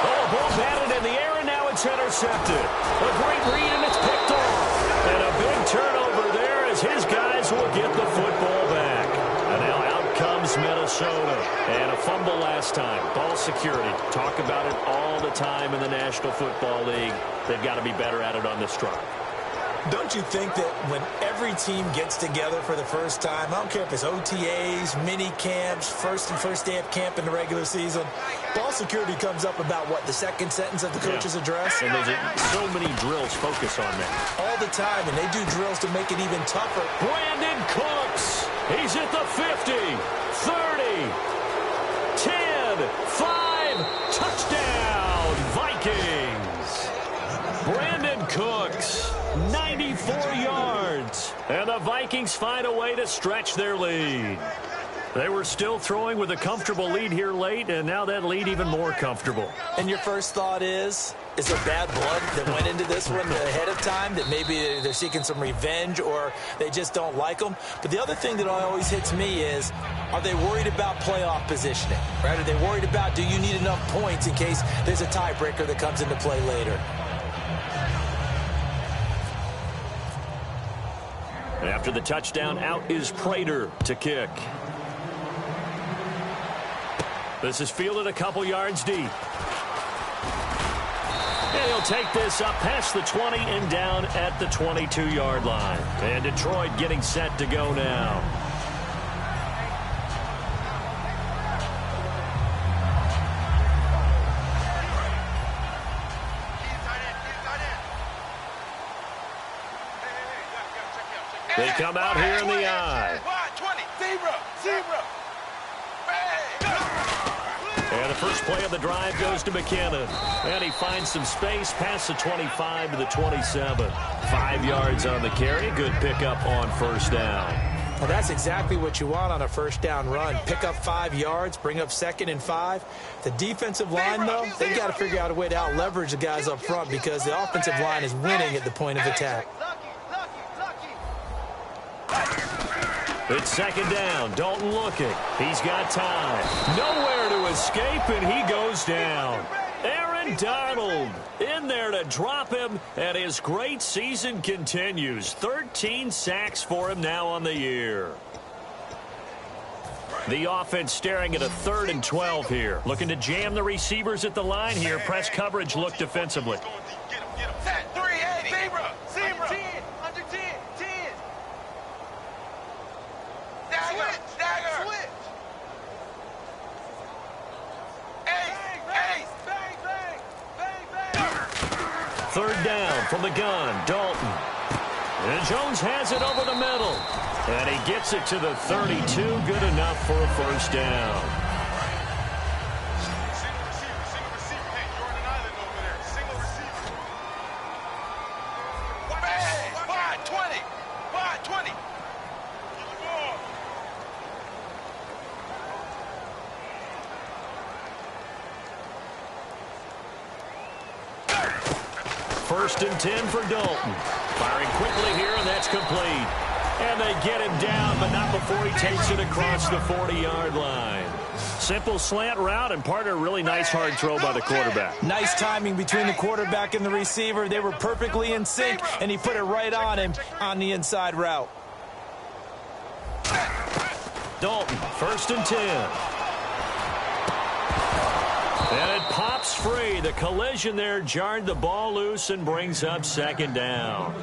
Oh, a ball batted in the air, and now it's intercepted. A great read, and it's picked off. And a big turnover there as his guys will get the football back. And now out comes Minnesota. And a fumble last time. Ball security. Talk about it all the time in the National Football League. They've got to be better at it on this drive. Don't you think that when every team gets together for the first time, I don't care if it's OTAs, mini camps, first day of camp in the regular season, ball security comes up about, what, the second sentence of the coach's address? And there's so many drills focus on that. All the time, and they do drills to make it even tougher. Brandon Cooks, he's at the 50, 30, 10, 5, touchdown, Vikings. Brandon Cooks, 94 yards. And the Vikings find a way to stretch their lead. They were still throwing with a comfortable lead here late, and now that lead even more comfortable. And your first thought is there bad blood that went into this one ahead of time, that maybe they're seeking some revenge or they just don't like them? But the other thing that always hits me is, are they worried about playoff positioning? Right? Are they worried about, do you need enough points in case there's a tiebreaker that comes into play later? After the touchdown, out is Prater to kick. This is fielded a couple yards deep. And he'll take this up past the 20 and down at the 22-yard line. And Detroit getting set to go now. They come out here in the eye. And the first play of the drive goes to McKinnon. And he finds some space past the 25 to the 27. 5 yards on the carry. Good pickup on first down. Well, that's exactly what you want on a first down run. Pick up 5 yards, bring up 2nd and 5. The defensive line, though, they've got to figure out a way to out-leverage the guys up front because the offensive line is winning at the point of attack. It's 2nd down. Dalton looking. He's got time. Nowhere to escape, and he goes down. Aaron Donald in there to drop him, and his great season continues. 13 sacks for him now on the year. The offense staring at a 3rd and 12 here. Looking to jam the receivers at the line here. Press coverage look defensively. Set 380. Zebra. 10. Under 10. 10. Dagger. Switch. Ace. Bang. 3rd down from the gun. Dalton. And Jones has it over the middle. And he gets it to the 32. Good enough for a first down. Single receiver. Hey, you're on an island over there. Single receiver. Bang. 5-20. First and 10 for Dalton. Firing quickly here, and that's complete. And they get him down, but not before he takes it across the 40-yard line. Simple slant route, and part of a really nice hard throw by the quarterback. Nice timing between the quarterback and the receiver. They were perfectly in sync, and he put it right on him on the inside route. Dalton, 1st and 10. And it pops free. The collision there jarred the ball loose and brings up 2nd down.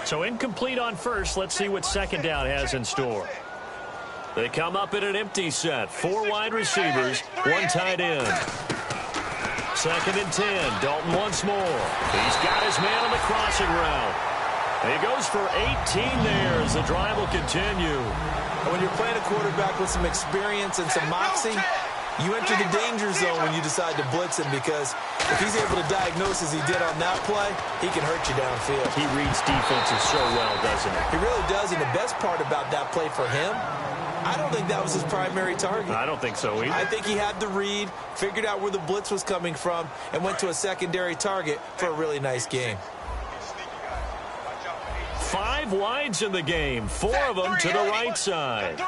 So incomplete on first. Let's see what 2nd down has in store. They come up in an empty set. 4 wide receivers, 1 tight end. 2nd and 10. Dalton once more. He's got his man on the crossing route. He goes for 18 there as the drive will continue. When you're playing a quarterback with some experience and some moxie, you enter the danger zone when you decide to blitz him because if he's able to diagnose as he did on that play, he can hurt you downfield. He reads defenses so well, doesn't he? He really does, and the best part about that play for him, I don't think that was his primary target. I don't think so either. I think he had the read, figured out where the blitz was coming from, and went to a secondary target for a really nice game. 5 wides in the game, 4 of them to the right side.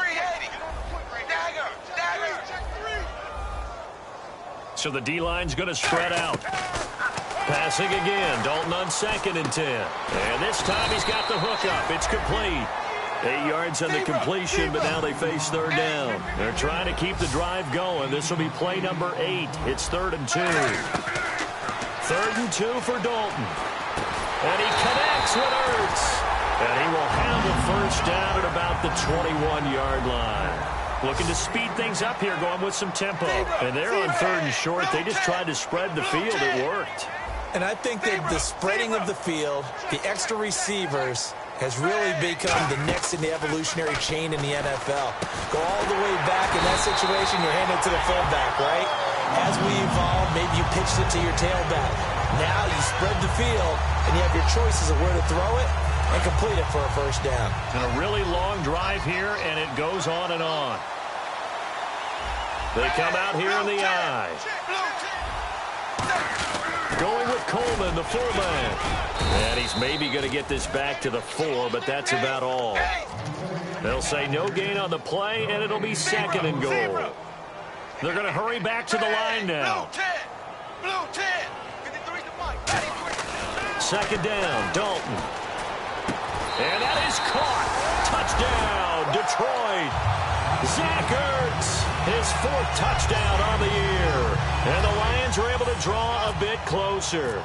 So the D-line's going to spread out. Passing again, Dalton on 2nd and 10. And this time he's got the hookup. It's complete. 8 yards on the completion, but now they face 3rd down. They're trying to keep the drive going. This will be play number 8. It's 3rd and 2. 3rd and 2 for Dalton. And he connects with Ertz. And he will have a first down at about the 21-yard line. Looking to speed things up here, going with some tempo. And they're on 3rd and short. They just tried to spread the field. It worked. And I think that the spreading of the field, the extra receivers, has really become the next in the evolutionary chain in the NFL. Go all the way back in that situation, you're handing it to the fullback, right? As we evolve, maybe you pitched it to your tailback. Now you spread the field, and you have your choices of where to throw it and complete it for a first down. And a really long drive here, and it goes on and on. They come out here in the eye. Going with Coleman, the fullback. And he's maybe going to get this back to the 4, but that's about all. They'll say no gain on the play, and it'll be 2nd and goal. They're going to hurry back to the line now. 2nd down, Dalton. And that is caught. Touchdown, Detroit. Zach Ertz, his 4th touchdown on the year. And the Lions are able to draw a bit closer.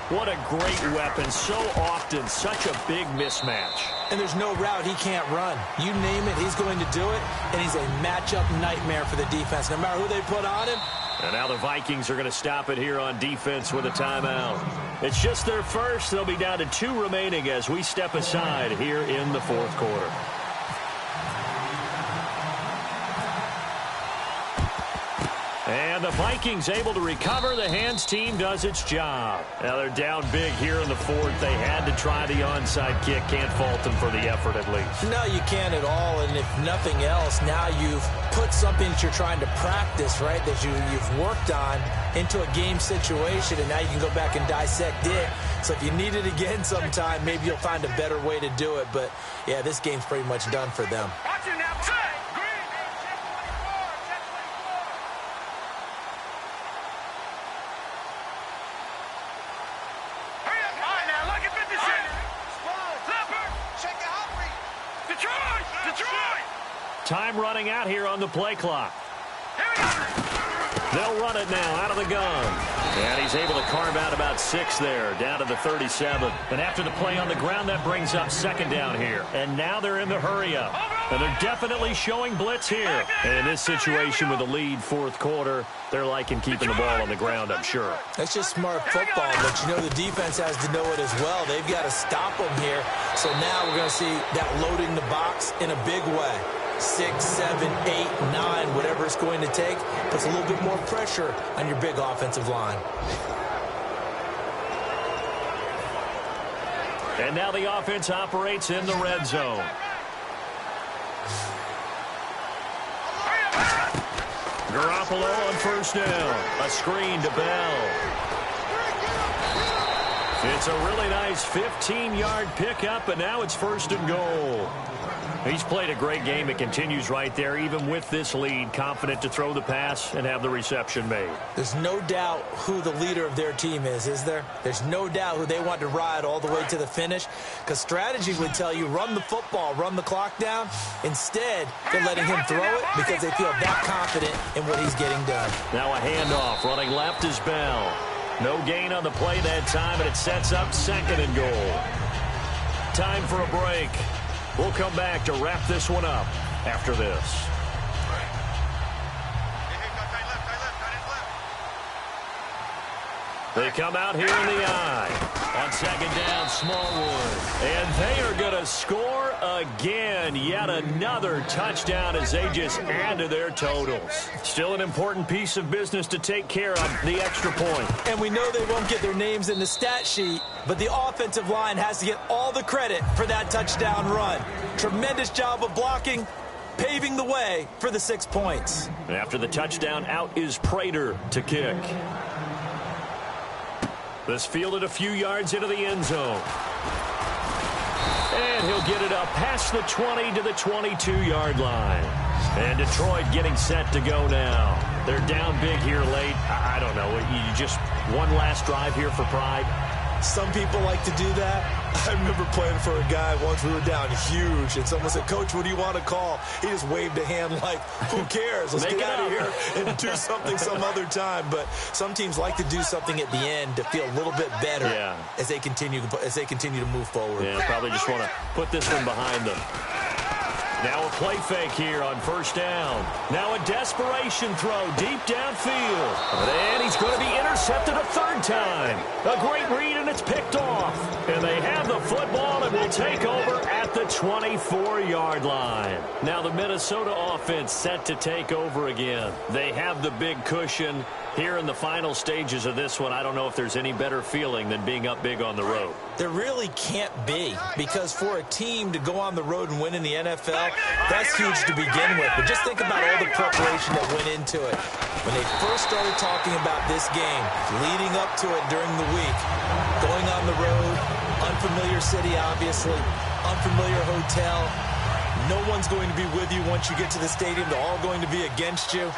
What a great weapon. So often, such a big mismatch. And there's no route he can't run. You name it, he's going to do it. And he's a matchup nightmare for the defense, no matter who they put on him. And now the Vikings are going to stop it here on defense with a timeout. It's just their first. They'll be down to 2 remaining as we step aside here in the 4th quarter. And the Vikings able to recover. The hands team does its job. Now they're down big here in the 4th. They had to try the onside kick. Can't fault them for the effort at least. No, you can't at all. And if nothing else, now you've put something that you're trying to practice, right, that you've worked on into a game situation, and now you can go back and dissect it. So if you need it again sometime, maybe you'll find a better way to do it. But, yeah, this game's pretty much done for them. Watch it now. Time running out here on the play clock. They'll run it now out of the gun. And he's able to carve out about 6 there, down to the 37. And after the play on the ground, that brings up 2nd down here. And now they're in the hurry-up. And they're definitely showing blitz here. And in this situation with the lead 4th quarter, they're liking keeping the ball on the ground, I'm sure. That's just smart football, but you know the defense has to know it as well. They've got to stop them here. So now we're going to see that loading the box in a big way. 6, 7, 8, 9, whatever it's going to take, puts a little bit more pressure on your big offensive line. And now the offense operates in the red zone. Garoppolo on 1st down. A screen to Bell. It's a really nice 15-yard pickup, and now it's 1st and goal. He's played a great game. It continues right there, even with this lead, confident to throw the pass and have the reception made. There's no doubt who the leader of their team is there? There's no doubt who they want to ride all the way to the finish, because strategy would tell you run the football, run the clock down. Instead, they're letting him throw it because they feel that confident in what he's getting done. Now a handoff. Running left is Bell. No gain on the play that time, and it sets up 2nd and goal. Time for a break. We'll come back to wrap this one up after this. They come out here in the eye. On 2nd down, Smallwood. And they are going to score again. Yet another touchdown as they just add to their totals. Still an important piece of business to take care of, the extra point. And we know they won't get their names in the stat sheet, but the offensive line has to get all the credit for that touchdown run. Tremendous job of blocking, paving the way for the 6 points. And after the touchdown, out is Prater to kick. This fielded a few yards into the end zone. And he'll get it up past the 20 to the 22-yard line. And Detroit getting set to go now. They're down big here late. I don't know. You just one last drive here for pride. Some people like to do that. I remember playing for a guy once. We were down huge, and someone said, "Coach, what do you want to call?" He just waved a hand like, who cares? Let's get out of here and do something some other time. But some teams like to do something at the end to feel a little bit better as they continue to move forward. Yeah, probably just want to put this one behind them. Now a play fake here on 1st down. Now a desperation throw deep downfield. And he's going to be intercepted a 3rd time. A great read, and it's picked off. And they have the football and will take over at the 24-yard line. Now the Minnesota offense set to take over again. They have the big cushion. Here in the final stages of this one, I don't know if there's any better feeling than being up big on the road. There really can't be, because for a team to go on the road and win in the NFL, that's huge to begin with. But just think about all the preparation that went into it. When they first started talking about this game, leading up to it during the week, going on the road, unfamiliar city, obviously, unfamiliar hotel, no one's going to be with you once you get to the stadium. They're all going to be against you.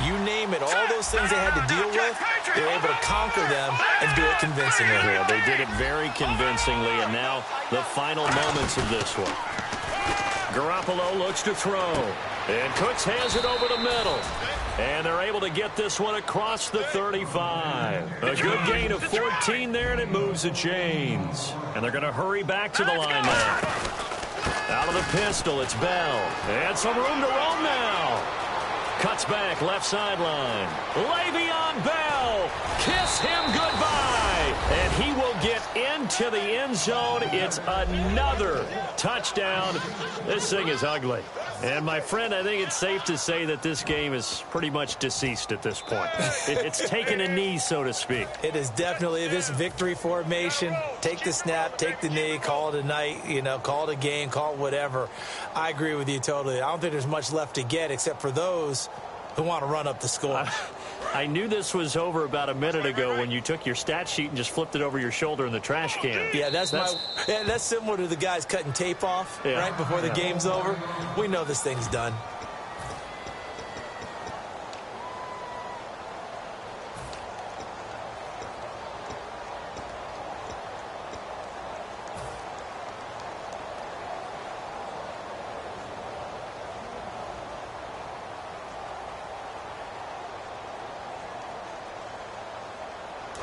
You name it, all those things they had to deal with, they were able to conquer them and do it convincingly. Yeah, they did it very convincingly, and now the final moments of this one. Garoppolo looks to throw. And Cooks has it over the middle. And they're able to get this one across the 35. A good gain of 14 there, and it moves the chains. And they're going to hurry back to the line now. Out of the pistol, it's Bell. And some room to roam now. Cuts back, left sideline. Le'Veon Bell, kiss him goodbye. And he will get into the end zone. It's another touchdown. This thing is ugly. And, my friend, I think it's safe to say that this game is pretty much deceased at this point. It's taken a knee, so to speak. It is definitely this victory formation. Take the snap, take the knee, call it a night, call it a game, call it whatever. I agree with you totally. I don't think there's much left to get except for those who want to run up the score. I knew this was over about a minute ago when you took your stat sheet and just flipped it over your shoulder in the trash can. Yeah, that's similar to the guys cutting tape off right before the game's over. We know this thing's done.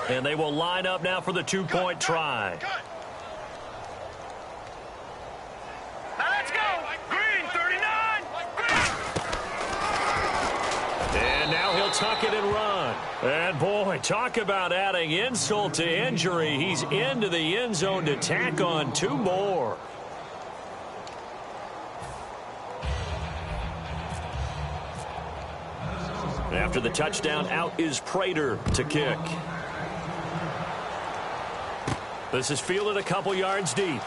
And they will line up now for the two-point try. Now let's go. Green, 39. And now he'll tuck it and run. And, boy, talk about adding insult to injury. He's into the end zone to tack on two more. After the touchdown, out is Prater to kick. This is fielded a couple yards deep.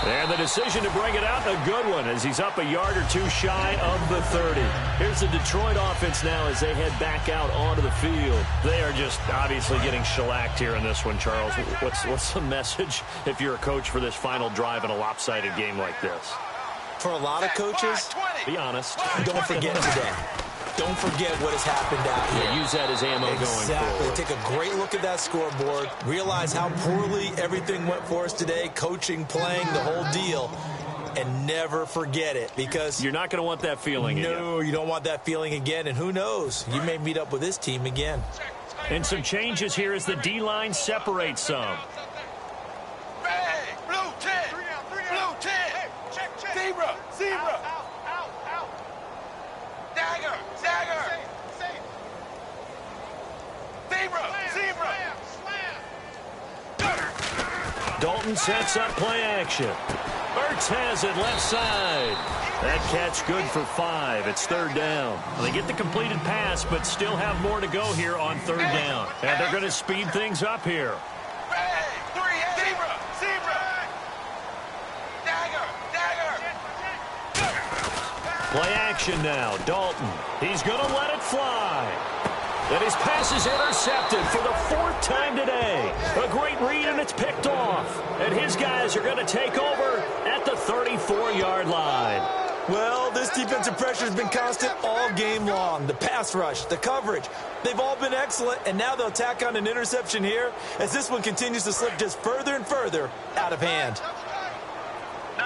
And the decision to bring it out, a good one, as he's up a yard or two shy of the 30. Here's the Detroit offense now as they head back out onto the field. They are just obviously getting shellacked here in this one, Charles. What's the message if you're a coach for this final drive in a lopsided game like this? For a lot of coaches, be honest. Don't forget today. Don't forget what has happened out here. Yeah, use that as ammo going forward. Take a great look at that scoreboard. Realize how poorly everything went for us today. Coaching, playing, the whole deal. And never forget it, because you're not going to want that feeling again. No, you don't want that feeling again. And who knows? You may meet up with this team again. And some changes here as the D-line separates some. Blue 10. Blue 10. Zebra. Zebra. Dagger. Dagger. Zebra. Zebra. Dalton sets up play action. Ertz has it left side. That catch good for 5. It's third down. They get the completed pass, but still have more to go here on third down. And they're going to speed things up here. Zebra. Zebra. Dagger. Dagger. Play action now. Dalton. He's going to let it fly. And his pass is intercepted for the 4th time today. A great read, and it's picked off. And his guys are going to take over at the 34-yard line. Well, this defensive pressure has been constant all game long. The pass rush, the coverage, they've all been excellent, and now they'll tack on an interception here as this one continues to slip just further and further out of hand. No.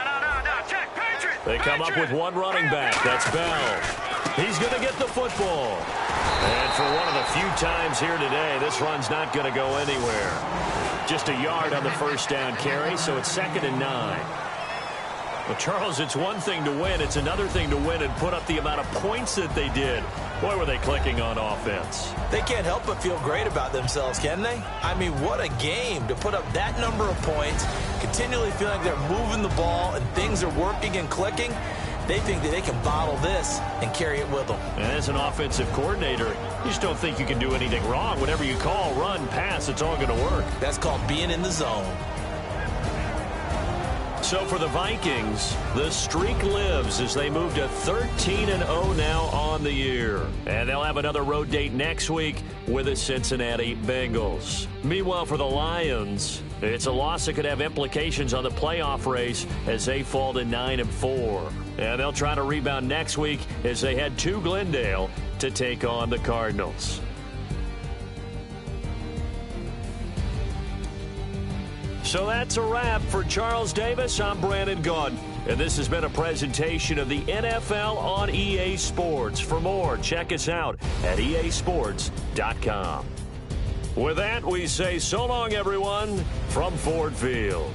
Check. Patriot. They come up with one running back. That's Bell. He's going to get the football. And for one of the few times here today, this run's not going to go anywhere. Just a yard on the first down carry, so it's 2nd and 9. But, Charles, it's one thing to win. It's another thing to win and put up the amount of points that they did. Boy, were they clicking on offense. They can't help but feel great about themselves, can they? I mean, what a game to put up that number of points, continually feeling like they're moving the ball and things are working and clicking. They think that they can bottle this and carry it with them. And as an offensive coordinator, you just don't think you can do anything wrong. Whatever you call, run, pass, it's all going to work. That's called being in the zone. So for the Vikings, the streak lives as they move to 13-0 now on the year. And they'll have another road date next week with the Cincinnati Bengals. Meanwhile, for the Lions, it's a loss that could have implications on the playoff race as they fall to 9-4. And they'll try to rebound next week as they head to Glendale to take on the Cardinals. So that's a wrap. For Charles Davis, I'm Brandon Gaudin. And this has been a presentation of the NFL on EA Sports. For more, check us out at easports.com. With that, we say so long, everyone, from Ford Field.